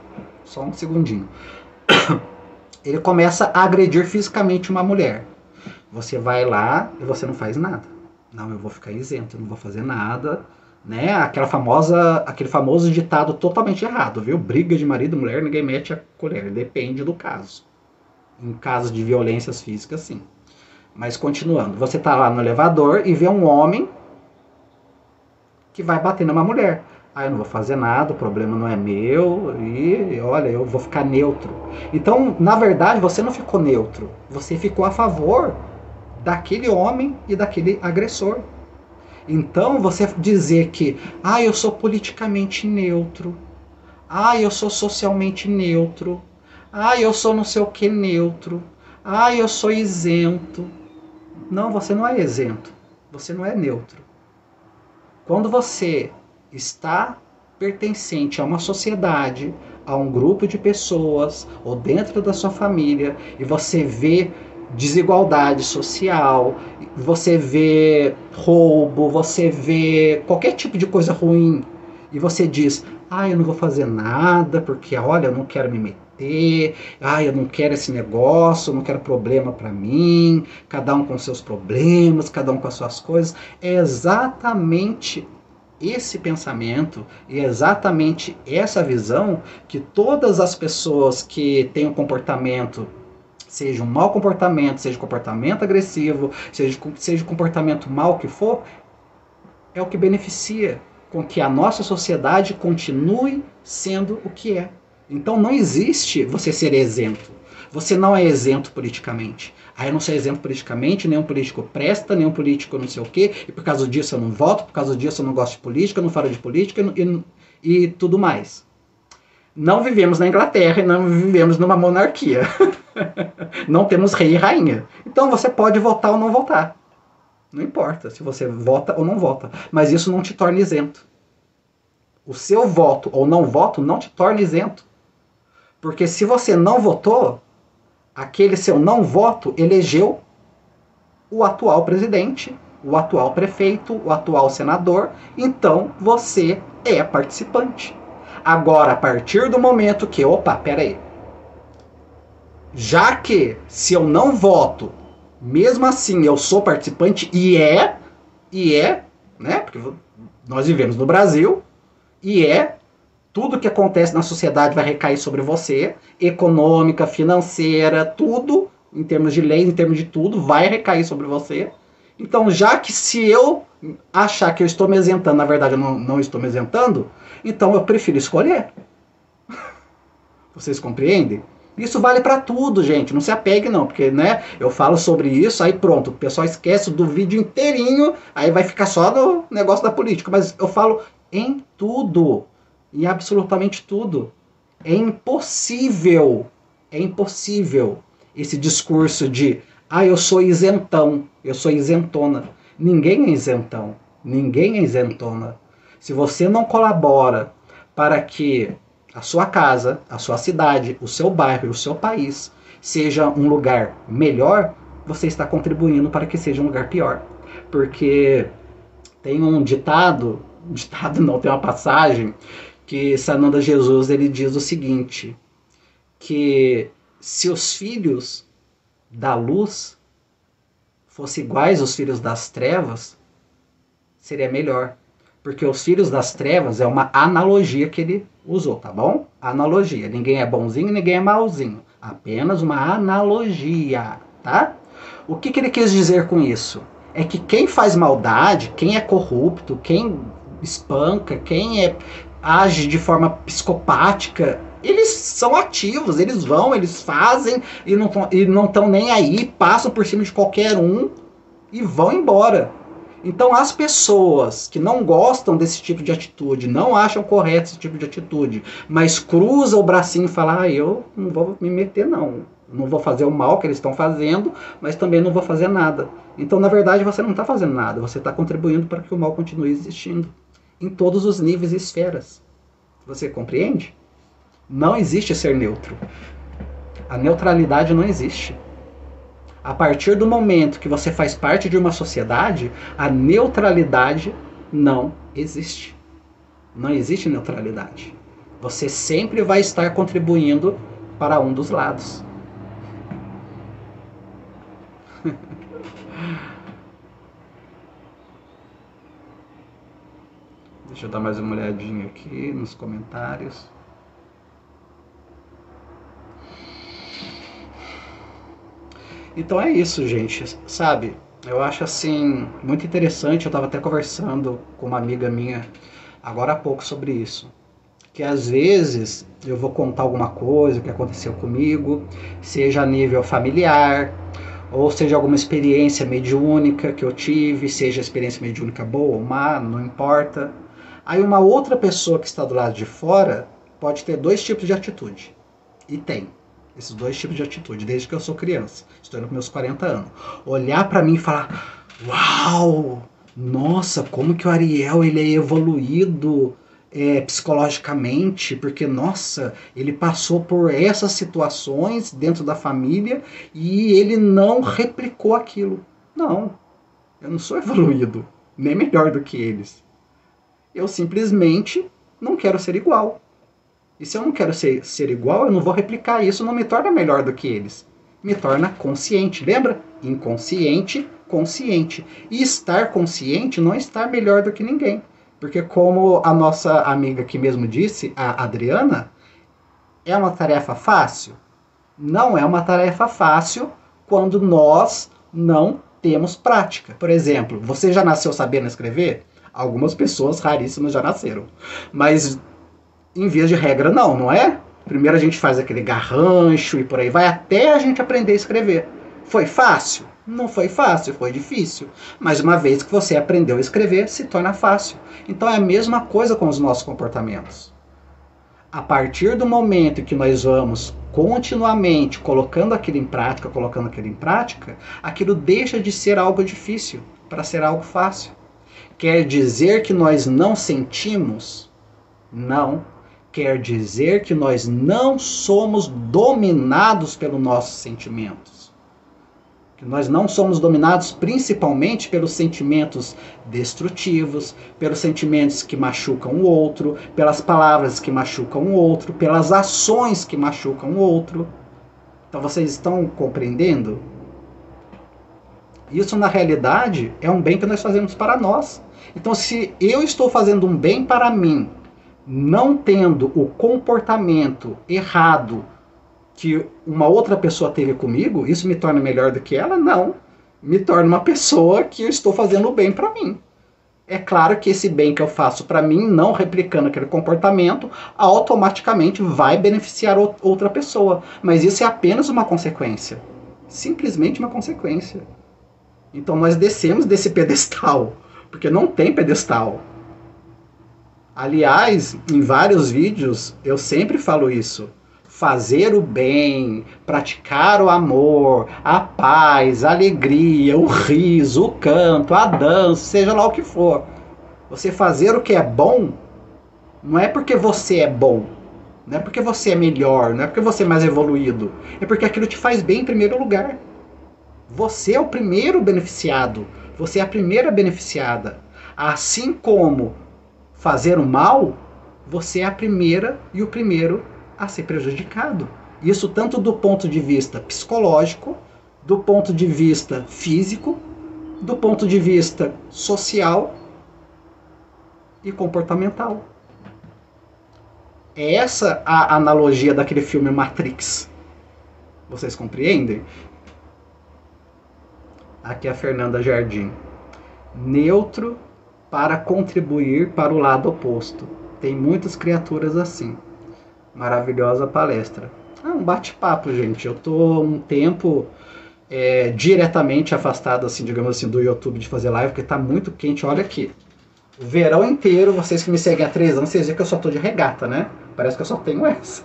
só um segundinho, ele começa a agredir fisicamente uma mulher. Você vai lá e você não faz nada. Não, eu vou ficar isento, eu não vou fazer nada, né? Aquele famoso ditado totalmente errado, viu? Briga de marido e mulher, ninguém mete a colher, depende do caso. Em casos de violências físicas, sim. Mas continuando, você tá lá no elevador e vê um homem que vai bater numa mulher. Ah, eu não vou fazer nada, o problema não é meu, e olha, eu vou ficar neutro. Então, na verdade, você não ficou neutro, você ficou a favor daquele homem e daquele agressor. Então, você dizer que, eu sou politicamente neutro, eu sou socialmente neutro, eu sou não sei o que neutro, eu sou isento. Não, você não é isento, você não é neutro. Quando você está pertencente a uma sociedade, a um grupo de pessoas, ou dentro da sua família, e você vê desigualdade social, você vê roubo, você vê qualquer tipo de coisa ruim, e você diz, eu não vou fazer nada, porque olha, eu não quero me meter, eu não quero esse negócio, eu não quero problema para mim, cada um com seus problemas, cada um com as suas coisas. É exatamente esse pensamento e exatamente essa visão que todas as pessoas que têm um comportamento, seja um mau comportamento, seja um comportamento agressivo, seja um comportamento mau que for, é o que beneficia com que a nossa sociedade continue sendo o que é. Então não existe você ser isento. Você não é isento politicamente. Eu não sou isento politicamente, nenhum político presta, nenhum político não sei o quê, e por causa disso eu não voto, por causa disso eu não gosto de política, eu não falo de política e tudo mais. Não vivemos na Inglaterra e não vivemos numa monarquia. Não temos rei e rainha. Então você pode votar ou não votar. Não importa se você vota ou não vota. Mas isso não te torna isento. O seu voto ou não voto não te torna isento. Porque se você não votou, aquele seu não voto elegeu o atual presidente, o atual prefeito, o atual senador. Então você é participante. Agora, a partir do momento que, peraí, já que se eu não voto, mesmo assim eu sou participante, né, porque nós vivemos no Brasil, tudo que acontece na sociedade vai recair sobre você, econômica, financeira, tudo, em termos de lei, em termos de tudo, vai recair sobre você. Então, já que se eu achar que eu estou me isentando, na verdade eu não estou me isentando, então eu prefiro escolher. Vocês compreendem? Isso vale para tudo, gente. Não se apegue não, porque, né, eu falo sobre isso, aí pronto, o pessoal esquece do vídeo inteirinho, aí vai ficar só no negócio da política. Mas eu falo em tudo, em absolutamente tudo. É impossível esse discurso de, eu sou isentão, eu sou isentona. Ninguém é isentão, ninguém é isentona. Se você não colabora para que a sua casa, a sua cidade, o seu bairro, o seu país seja um lugar melhor, você está contribuindo para que seja um lugar pior. Porque tem um tem uma passagem que Sananda Jesus ele diz o seguinte, que se os filhos da luz fossem iguais aos filhos das trevas, seria melhor. Porque os filhos das trevas é uma analogia que ele usou, tá bom? Analogia. Ninguém é bonzinho, ninguém é malzinho. Apenas uma analogia, tá? O que ele quis dizer com isso? É que quem faz maldade, quem é corrupto, quem espanca, quem é age de forma psicopática, eles são ativos, eles vão, eles fazem e não estão nem aí, passam por cima de qualquer um e vão embora. Então as pessoas que não gostam desse tipo de atitude, não acham correto esse tipo de atitude, mas cruzam o bracinho e falam, eu não vou me meter não vou fazer o mal que eles estão fazendo, mas também não vou fazer nada. Então na verdade você não está fazendo nada, você está contribuindo para que o mal continue existindo, em todos os níveis e esferas. Você compreende? Não existe ser neutro. A neutralidade não existe. A partir do momento que você faz parte de uma sociedade, a neutralidade não existe. Não existe neutralidade. Você sempre vai estar contribuindo para um dos lados. Deixa eu dar mais uma olhadinha aqui nos comentários. Então é isso, gente, sabe? Eu acho assim muito interessante. Eu estava até conversando com uma amiga minha agora há pouco sobre isso. Que às vezes eu vou contar alguma coisa que aconteceu comigo, seja a nível familiar, ou seja alguma experiência mediúnica que eu tive, seja a experiência mediúnica boa ou má, não importa. Aí uma outra pessoa que está do lado de fora pode ter dois tipos de atitude. E tem esses dois tipos de atitude, desde que eu sou criança. Estou indo com meus 40 anos. Olhar para mim e falar, uau, nossa, como que o Ariel ele é evoluído psicologicamente, porque, nossa, ele passou por essas situações dentro da família e ele não replicou aquilo. Não, eu não sou evoluído, nem melhor do que eles. Eu simplesmente não quero ser igual. E se eu não quero ser igual, eu não vou replicar isso, não me torna melhor do que eles. Me torna consciente, lembra? Inconsciente, consciente. E estar consciente não é estar melhor do que ninguém. Porque como a nossa amiga aqui mesmo disse, a Adriana, é uma tarefa fácil? Não é uma tarefa fácil quando nós não temos prática. Por exemplo, você já nasceu sabendo escrever? Algumas pessoas raríssimas já nasceram. Mas em via de regra não é? Primeiro a gente faz aquele garrancho e por aí vai até a gente aprender a escrever. Foi fácil? Não foi fácil, foi difícil. Mas uma vez que você aprendeu a escrever, se torna fácil. Então é a mesma coisa com os nossos comportamentos. A partir do momento que nós vamos continuamente colocando aquilo em prática, aquilo deixa de ser algo difícil para ser algo fácil. Quer dizer que nós não sentimos? Não. Quer dizer que nós não somos dominados pelos nossos sentimentos. Que nós não somos dominados principalmente pelos sentimentos destrutivos, pelos sentimentos que machucam o outro, pelas palavras que machucam o outro, pelas ações que machucam o outro. Então vocês estão compreendendo? Isso na realidade é um bem que nós fazemos para nós. Então se eu estou fazendo um bem para mim, não tendo o comportamento errado que uma outra pessoa teve comigo, isso me torna melhor do que ela? Não. Me torna uma pessoa que eu estou fazendo o bem para mim. É claro que esse bem que eu faço para mim, não replicando aquele comportamento, automaticamente vai beneficiar outra pessoa. Mas isso é apenas uma consequência. Simplesmente uma consequência. Então nós descemos desse pedestal, porque não tem pedestal. Aliás, em vários vídeos eu sempre falo isso. Fazer o bem, praticar o amor, a paz, a alegria, o riso, o canto, a dança, seja lá o que for. Você fazer o que é bom, não é porque você é bom, não é porque você é melhor, não é porque você é mais evoluído, é porque aquilo te faz bem em primeiro lugar. Você é o primeiro beneficiado, você é a primeira beneficiada. Assim como fazer o mal, você é a primeira e o primeiro a ser prejudicado. Isso tanto do ponto de vista psicológico, do ponto de vista físico, do ponto de vista social e comportamental. É essa a analogia daquele filme Matrix. Vocês compreendem? Aqui é a Fernanda Jardim. Neutro para contribuir para o lado oposto. Tem muitas criaturas assim. Maravilhosa palestra. Um bate-papo, gente. Eu tô um tempo diretamente afastado, assim, digamos assim, do YouTube de fazer live, porque tá muito quente. Olha aqui. O verão inteiro, vocês que me seguem há 3 anos, vocês veem que eu só tô de regata, né? Parece que eu só tenho essa.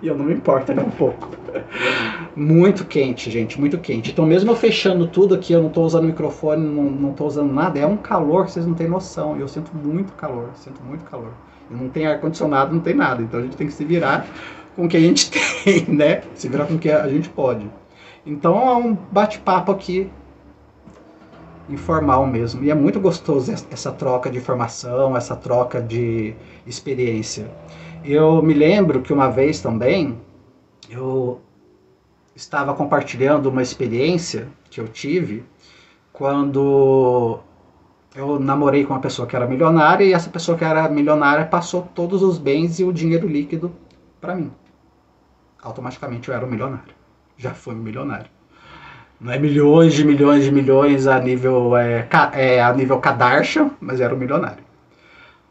E eu não me importo nem um pouco. Muito quente, gente, muito quente. Então mesmo eu fechando tudo aqui, eu não tô usando microfone, não tô usando nada, é um calor que vocês não têm noção. E eu sinto muito calor, sinto muito calor. E não tem ar-condicionado, não tem nada. Então a gente tem que se virar com o que a gente tem, né? Se virar com o que a gente pode. Então é um bate-papo aqui, informal mesmo. E é muito gostoso essa troca de informação, essa troca de experiência. Eu me lembro que uma vez também, eu estava compartilhando uma experiência que eu tive quando eu namorei com uma pessoa que era milionária e essa pessoa que era milionária passou todos os bens e o dinheiro líquido para mim. Automaticamente eu era um milionário. Já fui um milionário. Não é milhões de milhões de milhões a nível, a nível Kardashian, mas era um milionário.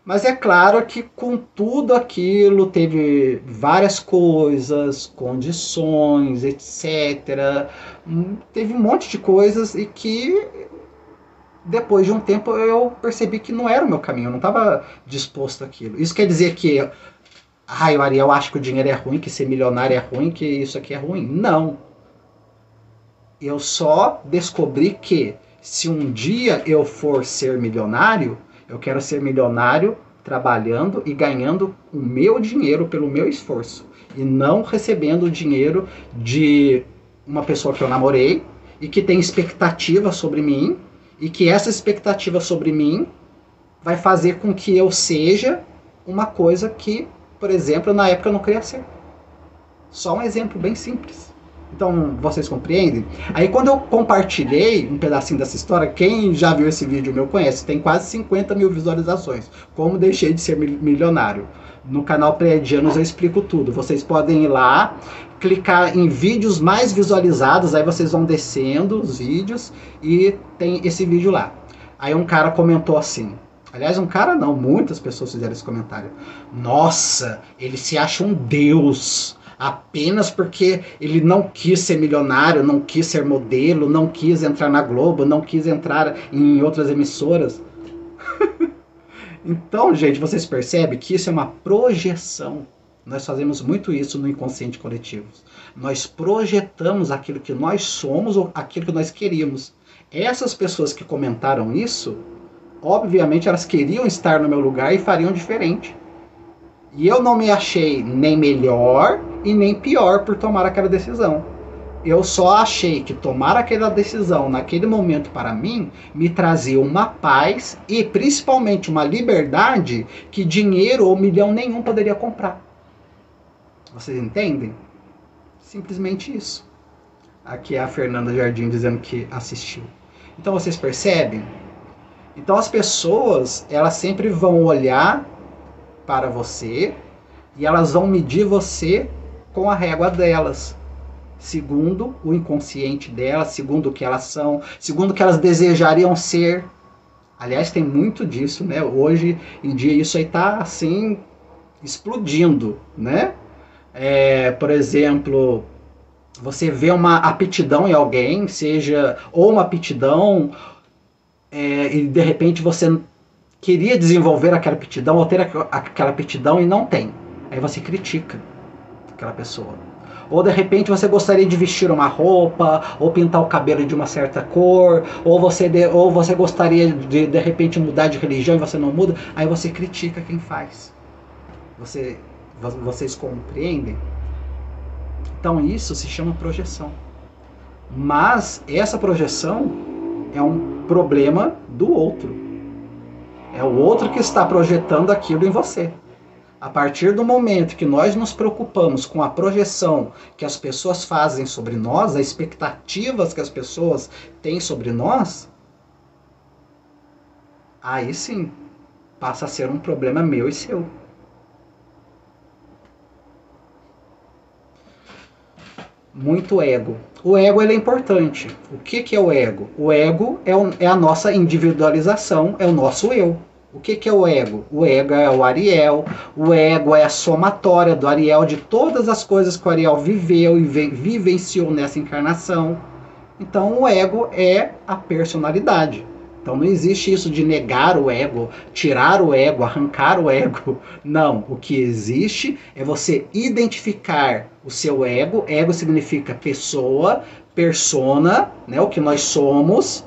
Mas é claro que com tudo aquilo teve várias coisas, condições, etc. Teve um monte de coisas e que depois de um tempo eu percebi que não era o meu caminho, eu não estava disposto àquilo. Isso quer dizer que, Maria, eu acho que o dinheiro é ruim, que ser milionário é ruim, que isso aqui é ruim. Não. Eu só descobri que se um dia eu for ser milionário, eu quero ser milionário trabalhando e ganhando o meu dinheiro pelo meu esforço. E não recebendo o dinheiro de uma pessoa que eu namorei e que tem expectativa sobre mim. E que essa expectativa sobre mim vai fazer com que eu seja uma coisa que, por exemplo, na época eu não queria ser. Só um exemplo bem simples. Então, vocês compreendem? Aí quando eu compartilhei um pedacinho dessa história, quem já viu esse vídeo meu conhece, tem quase 50 mil visualizações. Como deixei de ser milionário. No canal Pleiadianos eu explico tudo. Vocês podem ir lá, clicar em vídeos mais visualizados, aí vocês vão descendo os vídeos e tem esse vídeo lá. Aí um cara comentou assim, aliás um cara não, muitas pessoas fizeram esse comentário. Nossa, ele se acha um deus apenas porque ele não quis ser milionário, não quis ser modelo, não quis entrar na Globo, não quis entrar em outras emissoras. Então, gente, vocês percebem que isso é uma projeção. Nós fazemos muito isso no inconsciente coletivo. Nós projetamos aquilo que nós somos ou aquilo que nós queríamos. Essas pessoas que comentaram isso, obviamente elas queriam estar no meu lugar e fariam diferente. E eu não me achei nem melhor e nem pior por tomar aquela decisão. Eu só achei que tomar aquela decisão naquele momento para mim me trazia uma paz e principalmente uma liberdade que dinheiro ou milhão nenhum poderia comprar. Vocês entendem? Simplesmente isso. Aqui é a Fernanda Jardim dizendo que assistiu. Então vocês percebem? Então as pessoas, elas sempre vão olhar para você e elas vão medir você com a régua delas, segundo o inconsciente delas, segundo o que elas são, segundo o que elas desejariam ser. Aliás, tem muito disso, né? Hoje em dia isso aí tá assim explodindo, né? Por exemplo, você vê uma aptidão em alguém, seja ou uma aptidão e de repente você queria desenvolver aquela aptidão ou ter aquela aptidão e não tem. Aí você critica aquela pessoa. Ou de repente você gostaria de vestir uma roupa, ou pintar o cabelo de uma certa cor, ou você gostaria de repente mudar de religião e você não muda, aí você critica quem faz. Vocês compreendem? Então isso se chama projeção. Mas essa projeção é um problema do outro. É o outro que está projetando aquilo em você. A partir do momento que nós nos preocupamos com a projeção que as pessoas fazem sobre nós, as expectativas que as pessoas têm sobre nós, aí sim passa a ser um problema meu e seu. Muito ego. O ego ele é importante. O que é o ego? O ego é a nossa individualização, é o nosso eu. O que é o ego? O ego é o Ariel, o ego é a somatória do Ariel de todas as coisas que o Ariel viveu e vivenciou nessa encarnação. Então o ego é a personalidade. Então não existe isso de negar o ego, tirar o ego, arrancar o ego. Não, o que existe é você identificar o seu ego. Ego significa pessoa, persona, né, o que nós somos,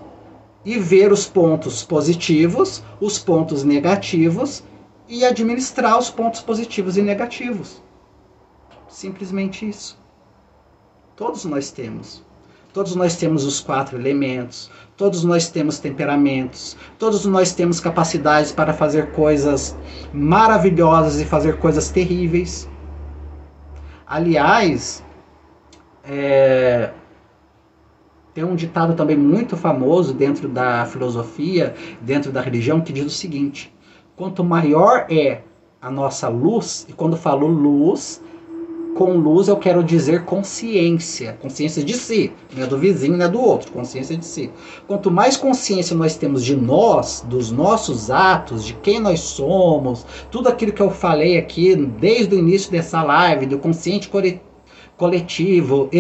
e ver os pontos positivos, os pontos negativos e administrar os pontos positivos e negativos. Simplesmente isso. Todos nós temos. Todos nós temos os 4 elementos, todos nós temos temperamentos, todos nós temos capacidades para fazer coisas maravilhosas e fazer coisas terríveis. Aliás, tem um ditado também muito famoso dentro da filosofia, dentro da religião, que diz o seguinte: quanto maior é a nossa luz, e quando falo luz, com luz eu quero dizer consciência, consciência de si, não é do vizinho, não é do outro, consciência de si. Quanto mais consciência nós temos de nós, dos nossos atos, de quem nós somos, tudo aquilo que eu falei aqui desde o início dessa live, do consciente coletivo,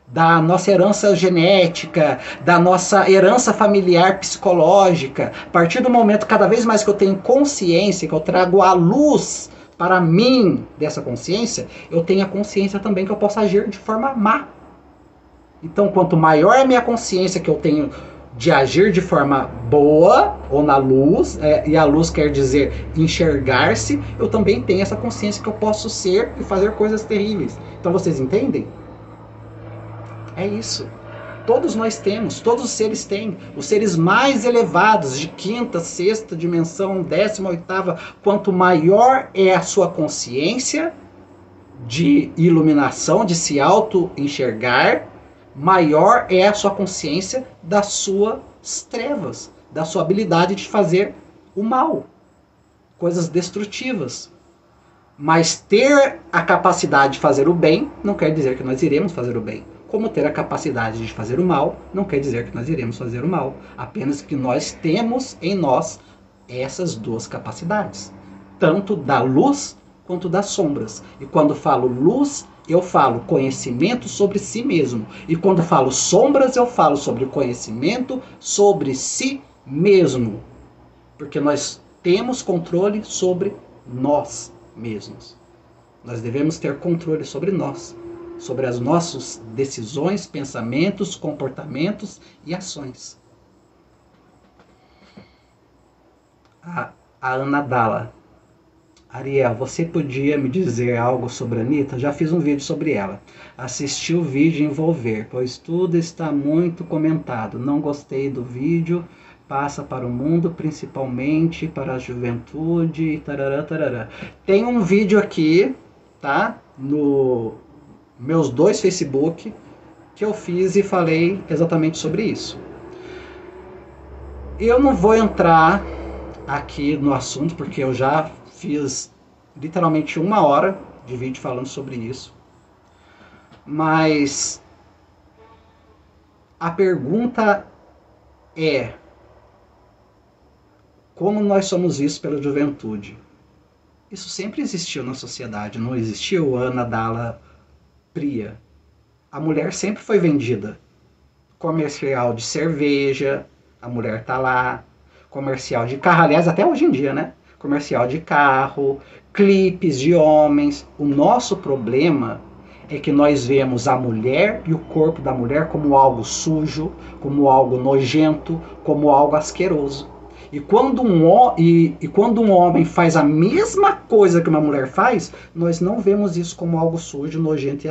da nossa herança genética, da nossa herança familiar psicológica, a partir do momento cada vez mais que eu tenho consciência, que eu trago a luz para mim dessa consciência, eu tenho a consciência também que eu posso agir de forma má. Então, quanto maior é a minha consciência que eu tenho de agir de forma boa, ou na luz, e a luz quer dizer enxergar-se, eu também tenho essa consciência que eu posso ser e fazer coisas terríveis. Então, vocês entendem? É isso. Todos nós temos, todos os seres têm. Os seres mais elevados, de 5ª, 6ª dimensão, 18ª, quanto maior é a sua consciência de iluminação, de se auto-enxergar, maior é a sua consciência das suas trevas, da sua habilidade de fazer o mal, coisas destrutivas. Mas ter a capacidade de fazer o bem não quer dizer que nós iremos fazer o bem. Como ter a capacidade de fazer o mal não quer dizer que nós iremos fazer o mal. Apenas que nós temos em nós essas duas capacidades. Tanto da luz quanto das sombras. E quando falo luz, eu falo conhecimento sobre si mesmo. E quando falo sombras, eu falo sobre conhecimento sobre si mesmo. Porque nós temos controle sobre nós mesmos. Nós devemos ter controle sobre nós, sobre as nossas decisões, pensamentos, comportamentos e ações. A Ana Dalla: Ariel, você podia me dizer algo sobre a Anitta? Já fiz um vídeo sobre ela. Assisti o vídeo em Envolver, pois tudo está muito comentado. Não gostei do vídeo. Passa para o mundo, principalmente para a juventude e tarará, tarará. Tem um vídeo aqui, tá? No meus 2 Facebook, que eu fiz e falei exatamente sobre isso. Eu não vou entrar aqui no assunto, porque eu já fiz literalmente 1 hora de vídeo falando sobre isso. Mas a pergunta é: como nós somos vistos pela juventude? Isso sempre existiu na sociedade, não existiu Ana Dalla Priya. A mulher sempre foi vendida. Comercial de cerveja, a mulher tá lá. Comercial de carro, aliás, até hoje em dia, né? Comercial de carro, clipes de homens. O nosso problema é que nós vemos a mulher e o corpo da mulher como algo sujo, como algo nojento, como algo asqueroso. E quando um homem faz a mesma coisa que uma mulher faz, nós não vemos isso como algo sujo, nojento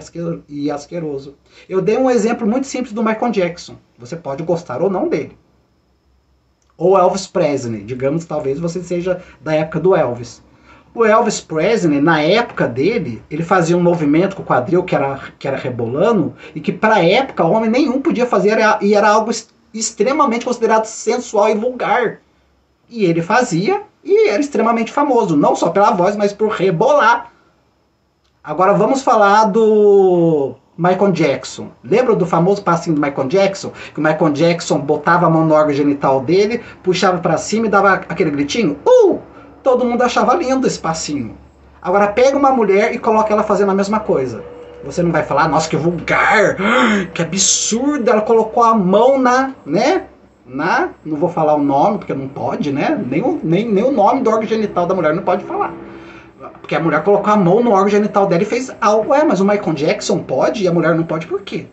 e asqueroso. Eu dei um exemplo muito simples do Michael Jackson. Você pode gostar ou não dele. Ou Elvis Presley. Digamos que talvez você seja da época do Elvis. O Elvis Presley, na época dele, ele fazia um movimento com o quadril que era rebolando, e que para a época homem nenhum podia fazer, e era algo extremamente considerado sensual e vulgar. E ele fazia, e era extremamente famoso, não só pela voz, mas por rebolar. Agora vamos falar do Michael Jackson. Lembra do famoso passinho do Michael Jackson? Que o Michael Jackson botava a mão no órgão genital dele, puxava pra cima e dava aquele gritinho? Todo mundo achava lindo esse passinho. Agora pega uma mulher e coloca ela fazendo a mesma coisa. Você não vai falar, nossa, que vulgar, que absurdo, ela colocou a mão não vou falar o nome, porque não pode, né? Nem o nome do órgão genital da mulher não pode falar. Porque a mulher colocou a mão no órgão genital dela e fez algo. Mas o Michael Jackson pode e a mulher não pode, por quê?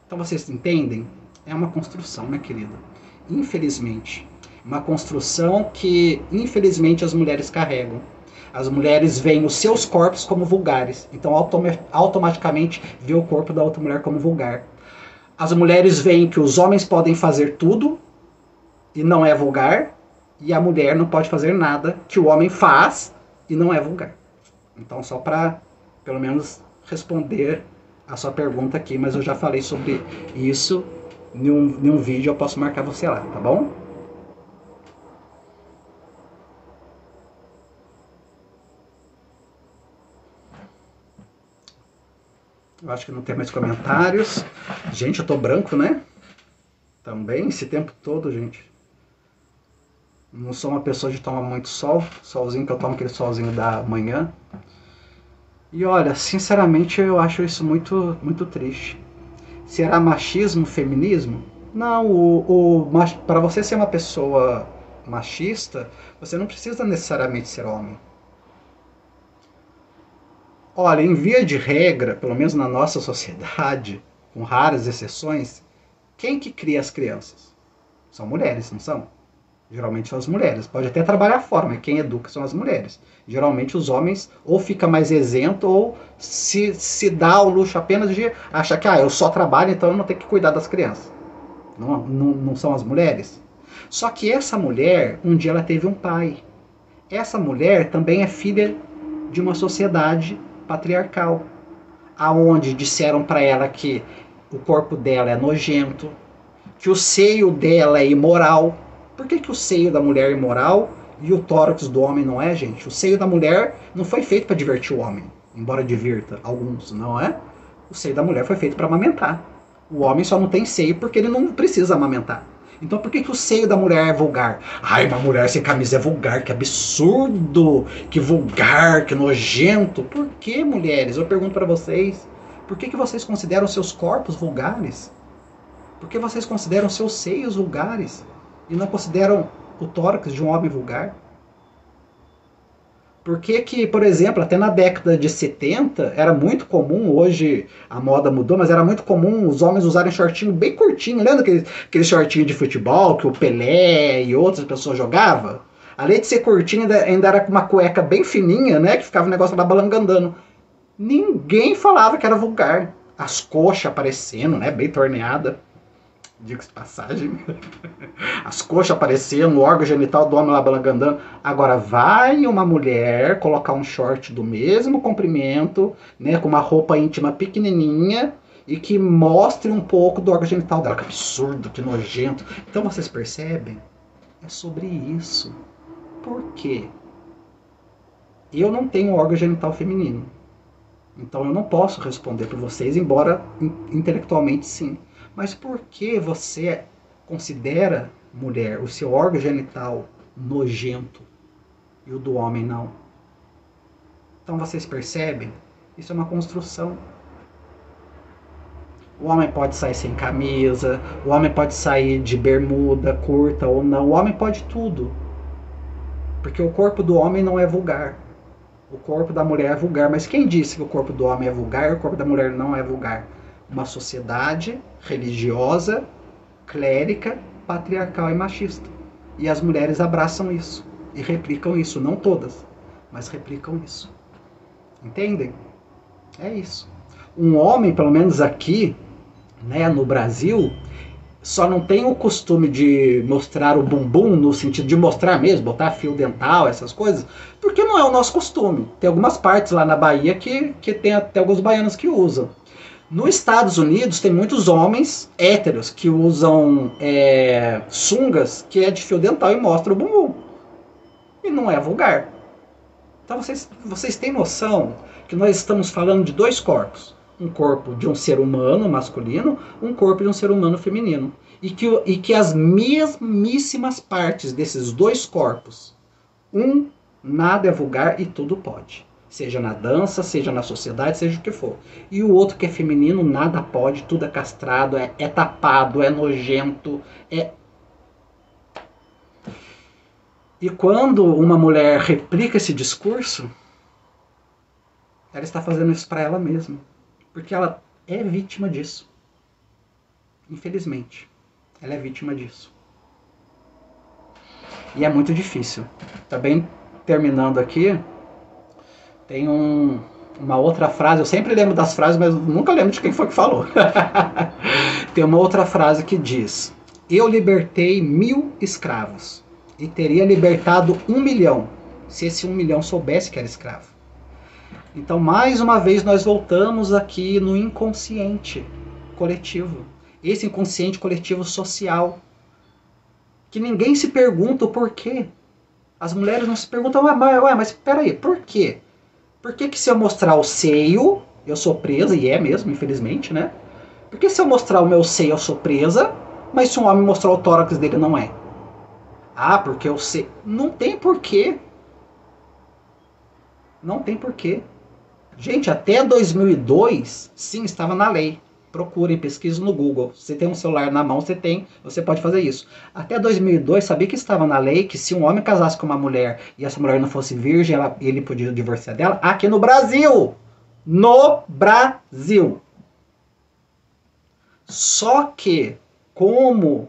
Então vocês entendem? É uma construção, minha querida. Infelizmente. Uma construção que, infelizmente, as mulheres carregam. As mulheres veem os seus corpos como vulgares. Então, automaticamente, vê o corpo da outra mulher como vulgar. As mulheres veem que os homens podem fazer tudo e não é vulgar. E a mulher não pode fazer nada que o homem faz e não é vulgar. Então, só para, pelo menos, responder a sua pergunta aqui. Mas eu já falei sobre isso em um vídeo. Eu posso marcar você lá, tá bom? Eu acho que não tem mais comentários. Gente, eu tô branco, né? Também, esse tempo todo, gente. Não sou uma pessoa de tomar muito sol. Solzinho que eu tomo, aquele solzinho da manhã. E olha, sinceramente, eu acho isso muito, muito triste. Será machismo, feminismo? Não, para você ser uma pessoa machista, você não precisa necessariamente ser homem. Olha, em via de regra, pelo menos na nossa sociedade, com raras exceções, quem que cria as crianças? São mulheres, não são? Geralmente são as mulheres. Pode até trabalhar fora, mas quem educa são as mulheres. Geralmente os homens ou fica mais isento ou se dá o luxo apenas de achar que eu só trabalho, então eu não tenho que cuidar das crianças. Não são as mulheres? Só que essa mulher, um dia ela teve um pai. Essa mulher também é filha de uma sociedade patriarcal, aonde disseram para ela que o corpo dela é nojento, que o seio dela é imoral. Por que o seio da mulher é imoral e o tórax do homem não é, gente? O seio da mulher não foi feito para divertir o homem, embora divirta alguns, não é? O seio da mulher foi feito para amamentar. O homem só não tem seio porque ele não precisa amamentar. Então por que o seio da mulher é vulgar? Uma mulher sem camisa é vulgar, que absurdo, que vulgar, que nojento. Por que, mulheres? Eu pergunto para vocês. Por que vocês consideram seus corpos vulgares? Por que vocês consideram seus seios vulgares? E não consideram o tórax de um homem vulgar? Por que, por exemplo, até na década de 70, era muito comum, hoje a moda mudou, mas era muito comum os homens usarem shortinho bem curtinho. Lembra aquele shortinho de futebol que o Pelé e outras pessoas jogavam? Além de ser curtinho, ainda era com uma cueca bem fininha, né? Que ficava o negócio lá balangandando. Ninguém falava que era vulgar. As coxas aparecendo, né? Bem torneada. Diga-se de passagem. As coxas aparecendo, o órgão genital do homem lá balangandando. Agora vai uma mulher colocar um short do mesmo comprimento, né, com uma roupa íntima pequenininha e que mostre um pouco do órgão genital dela. Que absurdo, que nojento. Então vocês percebem? É sobre isso. Por quê? Eu não tenho órgão genital feminino. Então eu não posso responder por vocês, embora intelectualmente sim. Mas por que você considera, mulher, o seu órgão genital nojento e o do homem não? Então vocês percebem? Isso é uma construção. O homem pode sair sem camisa, o homem pode sair de bermuda curta ou não, o homem pode tudo. Porque o corpo do homem não é vulgar. O corpo da mulher é vulgar. Mas quem disse que o corpo do homem é vulgar e o corpo da mulher não é vulgar? Uma sociedade religiosa, clérica, patriarcal e machista. E as mulheres abraçam isso e replicam isso, não todas, mas replicam isso. Entendem? É isso. Um homem, pelo menos aqui, né, no Brasil, só não tem o costume de mostrar o bumbum, no sentido de mostrar mesmo, botar fio dental, essas coisas, porque não é o nosso costume. Tem algumas partes lá na Bahia que tem até alguns baianos que usam. Nos Estados Unidos tem muitos homens héteros que usam sungas que é de fio dental e mostra o bumbum. E não é vulgar. Então vocês têm noção que nós estamos falando de dois corpos. um corpo de um ser humano masculino, um corpo de um ser humano feminino. E que as mesmíssimas partes desses dois corpos, nada é vulgar e tudo pode. Seja na dança, seja na sociedade, seja o que for. E o outro que é feminino, nada pode, tudo é castrado, é tapado, é nojento, E quando uma mulher replica esse discurso, ela está fazendo isso para ela mesma. Porque ela é vítima disso. Infelizmente. Ela é vítima disso. E é muito difícil. Também terminando aqui, tem uma outra frase. Eu sempre lembro das frases, mas nunca lembro de quem foi que falou. Tem uma outra frase que diz: eu libertei 1000 escravos e teria libertado 1 milhão se esse 1 milhão soubesse que era escravo. Então, mais uma vez, nós voltamos aqui no inconsciente coletivo. Esse inconsciente coletivo social. Que ninguém se pergunta o porquê. As mulheres não se perguntam, mas peraí, por quê? Por que se eu mostrar o seio, eu sou presa, e é mesmo, infelizmente, né? Por que se eu mostrar o meu seio, eu sou presa, mas se um homem mostrar o tórax dele, não é? Ah, porque eu sei. Não tem porquê. Não tem porquê. Gente, até 2002, sim, estava na lei. Procurem, pesquise no Google. Se você tem um celular na mão, você pode fazer isso. Até 2002, sabia que estava na lei que se um homem casasse com uma mulher e essa mulher não fosse virgem, ele podia divorciar dela? Aqui no Brasil! No Brasil! Só que, como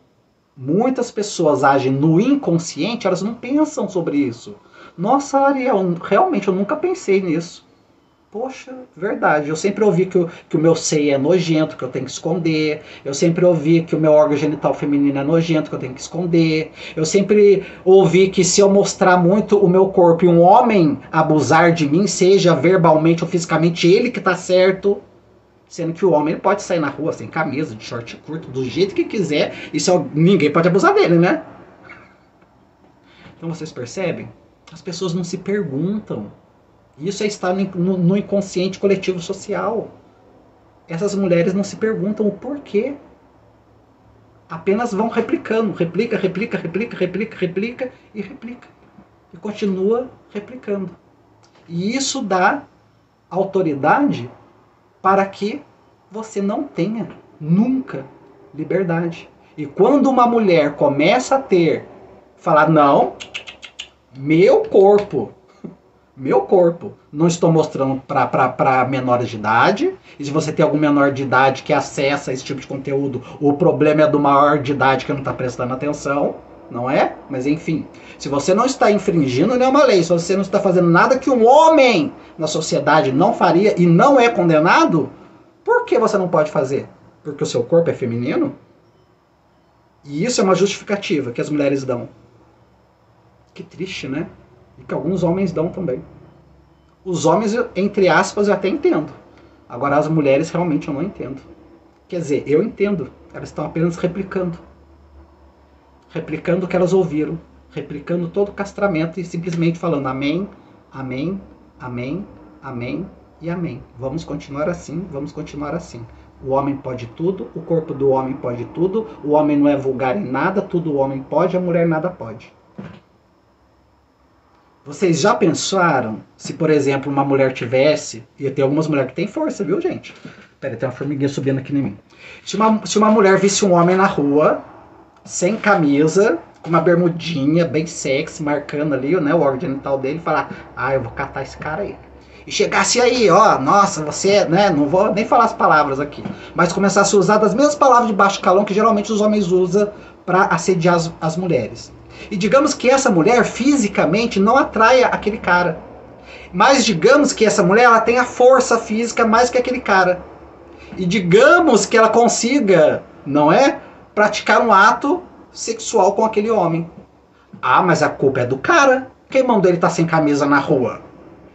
muitas pessoas agem no inconsciente, elas não pensam sobre isso. Nossa, Ariel, realmente eu nunca pensei nisso. Poxa, verdade. Eu sempre ouvi que o meu seio é nojento, que eu tenho que esconder. Eu sempre ouvi que o meu órgão genital feminino é nojento, que eu tenho que esconder. Eu sempre ouvi que se eu mostrar muito o meu corpo e um homem abusar de mim, seja verbalmente ou fisicamente, ele que tá certo. Sendo que o homem ele pode sair na rua sem camisa, de short curto, do jeito que quiser, e ninguém pode abusar dele, né? Então vocês percebem? As pessoas não se perguntam. Isso é estar no inconsciente coletivo social. Essas mulheres não se perguntam o porquê. Apenas vão replicando. Replica, replica, replica, replica, replica e replica. E continua replicando. E isso dá autoridade para que você não tenha nunca liberdade. E quando uma mulher começa a falar, não, meu corpo, não estou mostrando para menores de idade, e se você tem algum menor de idade que acessa esse tipo de conteúdo, o problema é do maior de idade que não está prestando atenção, não é? Mas enfim, se você não está infringindo nenhuma lei, se você não está fazendo nada que um homem na sociedade não faria e não é condenado, por que você não pode fazer? Porque o seu corpo é feminino? E isso é uma justificativa que as mulheres dão. Que triste, né? E que alguns homens dão também. Os homens, entre aspas, eu até entendo. Agora as mulheres realmente eu não entendo. Quer dizer, eu entendo. Elas estão apenas replicando. Replicando o que elas ouviram. Replicando todo o castramento e simplesmente falando amém, amém, amém, amém e amém. Vamos continuar assim, vamos continuar assim. O homem pode tudo, o corpo do homem pode tudo, o homem não é vulgar em nada, tudo o homem pode, a mulher nada pode. Vocês já pensaram se, por exemplo, uma mulher tivesse, e tem algumas mulheres que tem força, viu, gente? Peraí, tem uma formiguinha subindo aqui em mim. Se uma mulher visse um homem na rua, sem camisa, com uma bermudinha bem sexy, marcando ali, né, o órgão genital dele, e falar, eu vou catar esse cara aí. E chegasse aí, ó, nossa, você, né, não vou nem falar as palavras aqui, mas começasse a usar das mesmas palavras de baixo calão que geralmente os homens usam para assediar as mulheres. E digamos que essa mulher fisicamente não atraia aquele cara. Mas digamos que essa mulher ela tenha força física mais que aquele cara. E digamos que ela consiga, não é, praticar um ato sexual com aquele homem. Mas a culpa é do cara. Quem mandou ele estar sem camisa na rua?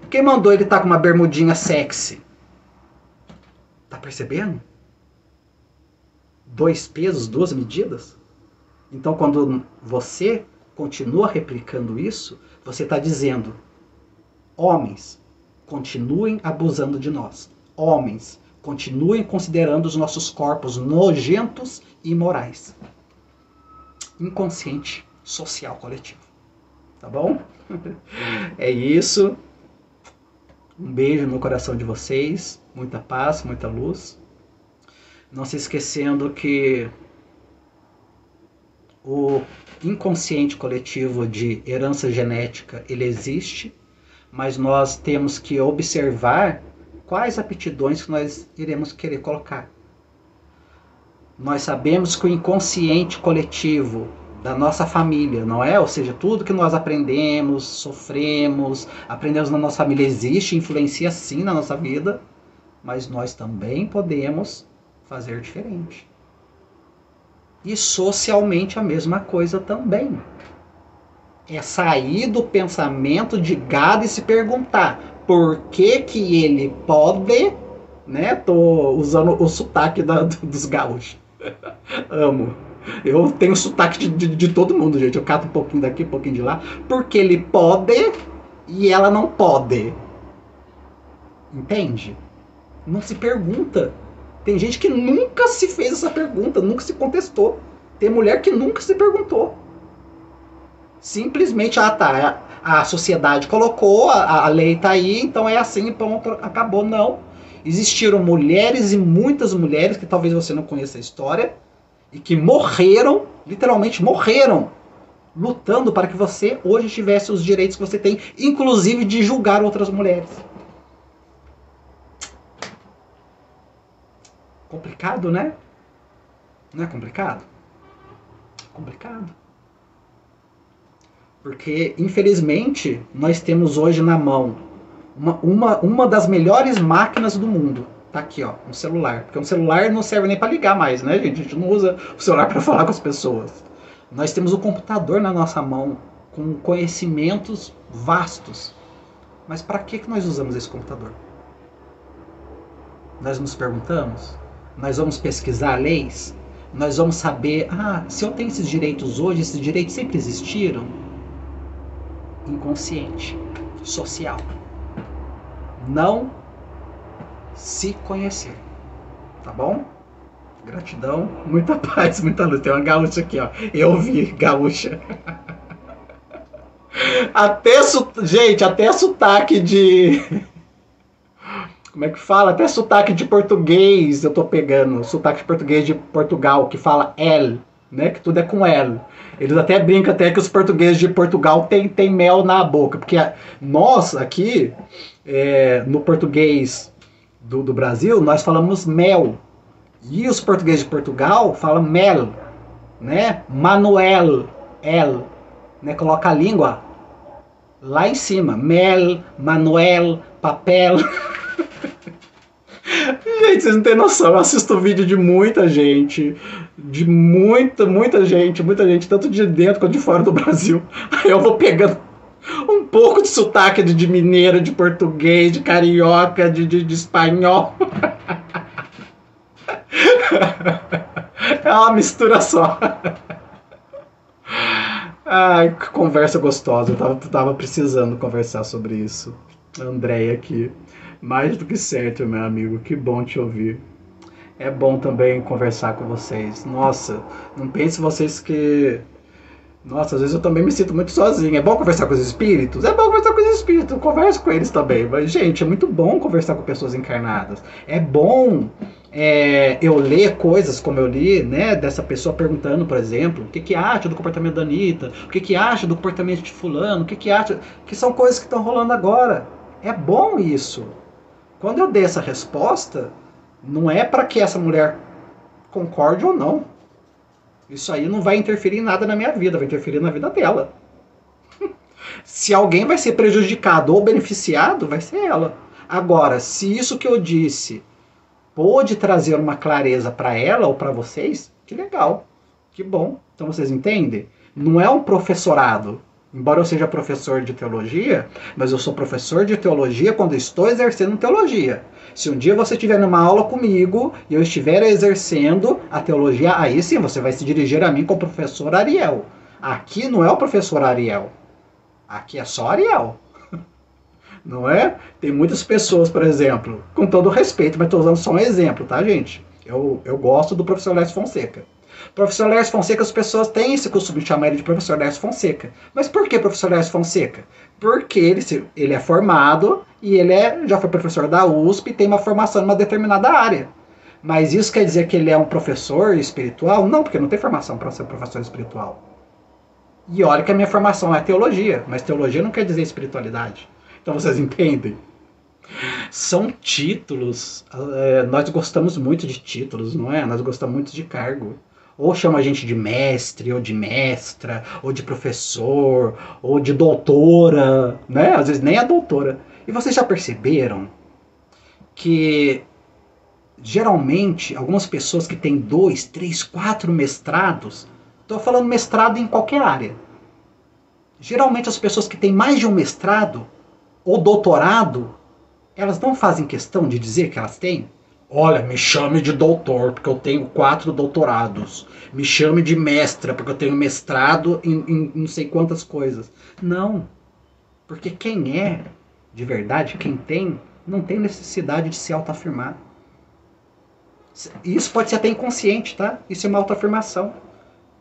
Quem mandou ele estar com uma bermudinha sexy? Tá percebendo? 2 pesos, 2 medidas? Então quando você continua replicando isso, você está dizendo, homens, continuem abusando de nós. Homens, Continuem considerando os nossos corpos nojentos e imorais. Inconsciente social coletivo. Tá bom? É isso. Um beijo no coração de vocês. Muita paz, muita luz. Não se esquecendo que o inconsciente coletivo de herança genética, ele existe, mas nós temos que observar quais aptidões que nós iremos querer colocar. Nós sabemos que o inconsciente coletivo da nossa família, não é? Ou seja, tudo que nós aprendemos, sofremos, aprendemos na nossa família existe, influencia sim na nossa vida, mas nós também podemos fazer diferente. E socialmente a mesma coisa também. É sair do pensamento de gado e se perguntar por que que ele pode, né? Tô usando o sotaque dos gaúchos. Amo. Eu tenho sotaque de todo mundo, gente. Eu cato um pouquinho daqui, um pouquinho de lá. Porque ele pode e ela não pode. Entende? Não se pergunta. Tem gente que nunca se fez essa pergunta, nunca se contestou. Tem mulher que nunca se perguntou. Simplesmente, a sociedade colocou, a lei tá aí, então é assim, pronto, acabou. Não. Existiram mulheres e muitas mulheres, que talvez você não conheça a história, e que morreram, literalmente morreram, lutando para que você hoje tivesse os direitos que você tem, inclusive de julgar outras mulheres. Complicado, né? Não é complicado? Complicado. Porque, infelizmente, nós temos hoje na mão uma das melhores máquinas do mundo. Tá aqui, ó, um celular. Porque um celular não serve nem para ligar mais, né, gente? A gente não usa o celular para falar com as pessoas. Nós temos o computador na nossa mão, com conhecimentos vastos. Mas para que nós usamos esse computador? Nós nos perguntamos? Nós vamos pesquisar leis? Nós vamos saber, se eu tenho esses direitos hoje, esses direitos sempre existiram? Inconsciente, social. Não se conhecer. Tá bom? Gratidão, muita paz, muita luz. Tem uma gaúcha aqui, ó. Eu vi, gaúcha. Gente, até sotaque de... Como é que fala? Até sotaque de português eu tô pegando. Sotaque de português de Portugal, que fala L, né? Que tudo é com L. Eles até brincam até que os portugueses de Portugal tem mel na boca. Porque nós aqui, no português do Brasil, nós falamos mel. E os portugueses de Portugal falam mel, né? Manuel, L, né? Coloca a língua lá em cima. Mel, Manuel, papel... Gente, vocês não têm noção, eu assisto vídeo de muita gente, muita gente, tanto de dentro quanto de fora do Brasil. Aí eu vou pegando um pouco de sotaque de mineiro, de português, de carioca, de espanhol. É uma mistura só. Ai, que conversa gostosa, eu tava precisando conversar sobre isso. Andréia aqui. Mais do que certo, meu amigo. Que bom te ouvir. É bom também conversar com vocês. Nossa, não pense vocês que... Nossa, às vezes eu também me sinto muito sozinho. É bom conversar com os espíritos? É bom conversar com os espíritos. Eu converso com eles também. Mas, gente, é muito bom conversar com pessoas encarnadas. É bom eu ler coisas como eu li, né? Dessa pessoa perguntando, por exemplo, o que acha do comportamento da Anitta? O que acha do comportamento de fulano? O que acha... Que são coisas que estão rolando agora. É bom isso. Quando eu dei essa resposta, não é para que essa mulher concorde ou não. Isso aí não vai interferir em nada na minha vida, vai interferir na vida dela. Se alguém vai ser prejudicado ou beneficiado, vai ser ela. Agora, se isso que eu disse pôde trazer uma clareza para ela ou para vocês, que legal, que bom. Então vocês entendem? Não é um professorado. Embora eu seja professor de teologia, mas eu sou professor de teologia quando estou exercendo teologia. Se um dia você estiver numa aula comigo e eu estiver exercendo a teologia, aí sim você vai se dirigir a mim como professor Ariel. Aqui não é o professor Ariel. Aqui é só Ariel. Não é? Tem muitas pessoas, por exemplo, com todo respeito, mas estou usando só um exemplo, tá, gente? Eu gosto do professor Lécio Fonseca. Professor Lécio Fonseca, as pessoas têm esse costume de chamar ele de professor Lécio Fonseca. Mas por que professor Lécio Fonseca? Porque ele é formado e já foi professor da USP e tem uma formação em uma determinada área. Mas isso quer dizer que ele é um professor espiritual? Não, porque não tem formação para ser professor espiritual. E olha que a minha formação é teologia, mas teologia não quer dizer espiritualidade. Então vocês entendem? São títulos. Nós gostamos muito de títulos, não é? Nós gostamos muito de cargo. Ou chama a gente de mestre, ou de mestra, ou de professor, ou de doutora, né? Às vezes nem a doutora. E vocês já perceberam que geralmente algumas pessoas que têm 2, 3, 4 mestrados, estou falando mestrado em qualquer área. Geralmente as pessoas que têm mais de um mestrado ou doutorado, elas não fazem questão de dizer que elas têm. Olha, me chame de doutor, porque eu tenho 4 doutorados. Me chame de mestra, porque eu tenho mestrado em não sei quantas coisas. Não. Porque quem é, de verdade, quem tem, não tem necessidade de se autoafirmar. Isso pode ser até inconsciente, tá? Isso é uma autoafirmação.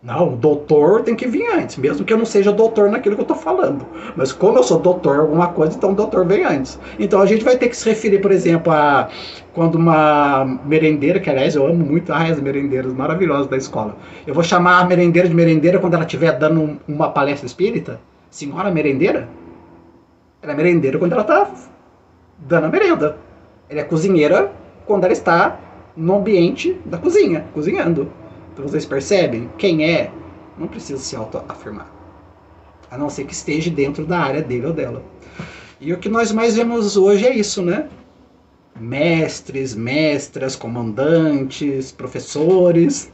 Não, o doutor tem que vir antes, mesmo que eu não seja doutor naquilo que eu estou falando. Mas como eu sou doutor em alguma coisa, então o doutor vem antes. Então a gente vai ter que se referir, por exemplo, a quando uma merendeira, que aliás eu amo muito as merendeiras maravilhosas da escola. Eu vou chamar a merendeira de merendeira quando ela estiver dando uma palestra espírita. Senhora merendeira? Ela é merendeira quando ela está dando a merenda. Ela é cozinheira quando ela está no ambiente da cozinha, cozinhando. Então vocês percebem? Quem é, não precisa se autoafirmar. A não ser que esteja dentro da área dele ou dela. E o que nós mais vemos hoje é isso, né? Mestres, mestras, comandantes, professores.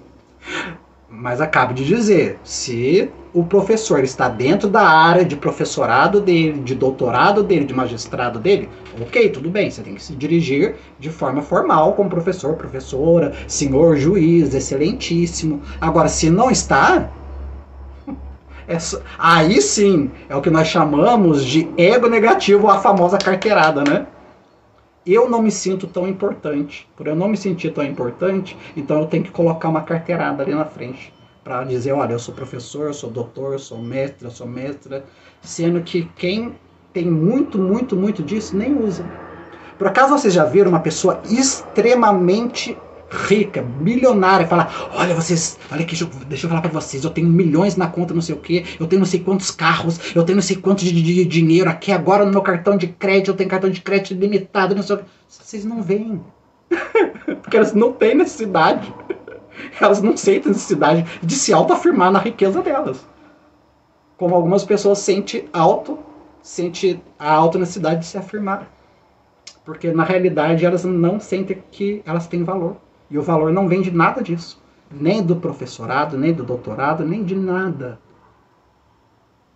Mas acabo de dizer, se o professor está dentro da área de professorado dele, de doutorado dele, de magistrado dele, ok, tudo bem, você tem que se dirigir de forma formal como professor, professora, senhor juiz, excelentíssimo. Agora, se não está, aí sim é o que nós chamamos de ego negativo, a famosa carteirada, né? Eu não me sinto tão importante. Por eu não me sentir tão importante, então eu tenho que colocar uma carteirada ali na frente. Para dizer, olha, eu sou professor, eu sou doutor, eu sou mestre, eu sou mestra. Sendo que quem tem muito, muito, muito disso, nem usa. Por acaso vocês já viram uma pessoa extremamente rica, milionária, falar, olha vocês, olha aqui, deixa eu falar pra vocês, eu tenho milhões na conta, não sei o que, eu tenho não sei quantos carros, eu tenho não sei quantos de dinheiro aqui agora no meu cartão de crédito, eu tenho cartão de crédito limitado, não sei o que. Vocês não veem. Porque elas não têm necessidade. Elas não sentem necessidade de se autoafirmar na riqueza delas. Como algumas pessoas sentem a auto necessidade de se afirmar. Porque na realidade elas não sentem que elas têm valor. E o valor não vem de nada disso. Nem do professorado, nem do doutorado, nem de nada.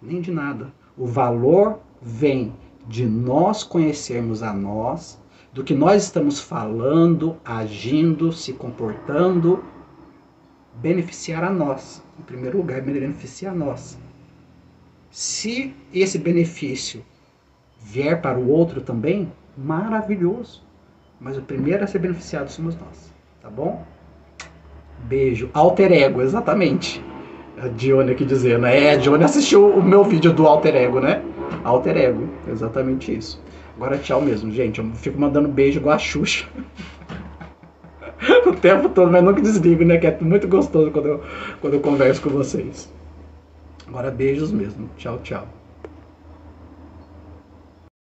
Nem de nada. O valor vem de nós conhecermos a nós, do que nós estamos falando, agindo, se comportando, beneficiar a nós. Em primeiro lugar, beneficiar a nós. Se esse benefício vier para o outro também, maravilhoso. Mas o primeiro a ser beneficiado somos nós. Tá bom? Beijo. Alter ego, exatamente. A Dione aqui dizendo. A Dione assistiu o meu vídeo do alter ego, né? Alter ego, exatamente isso. Agora tchau mesmo, gente. Eu fico mandando beijo igual a Xuxa. O tempo todo, mas nunca desligo, né? Que é muito gostoso quando eu converso com vocês. Agora beijos mesmo. Tchau, tchau.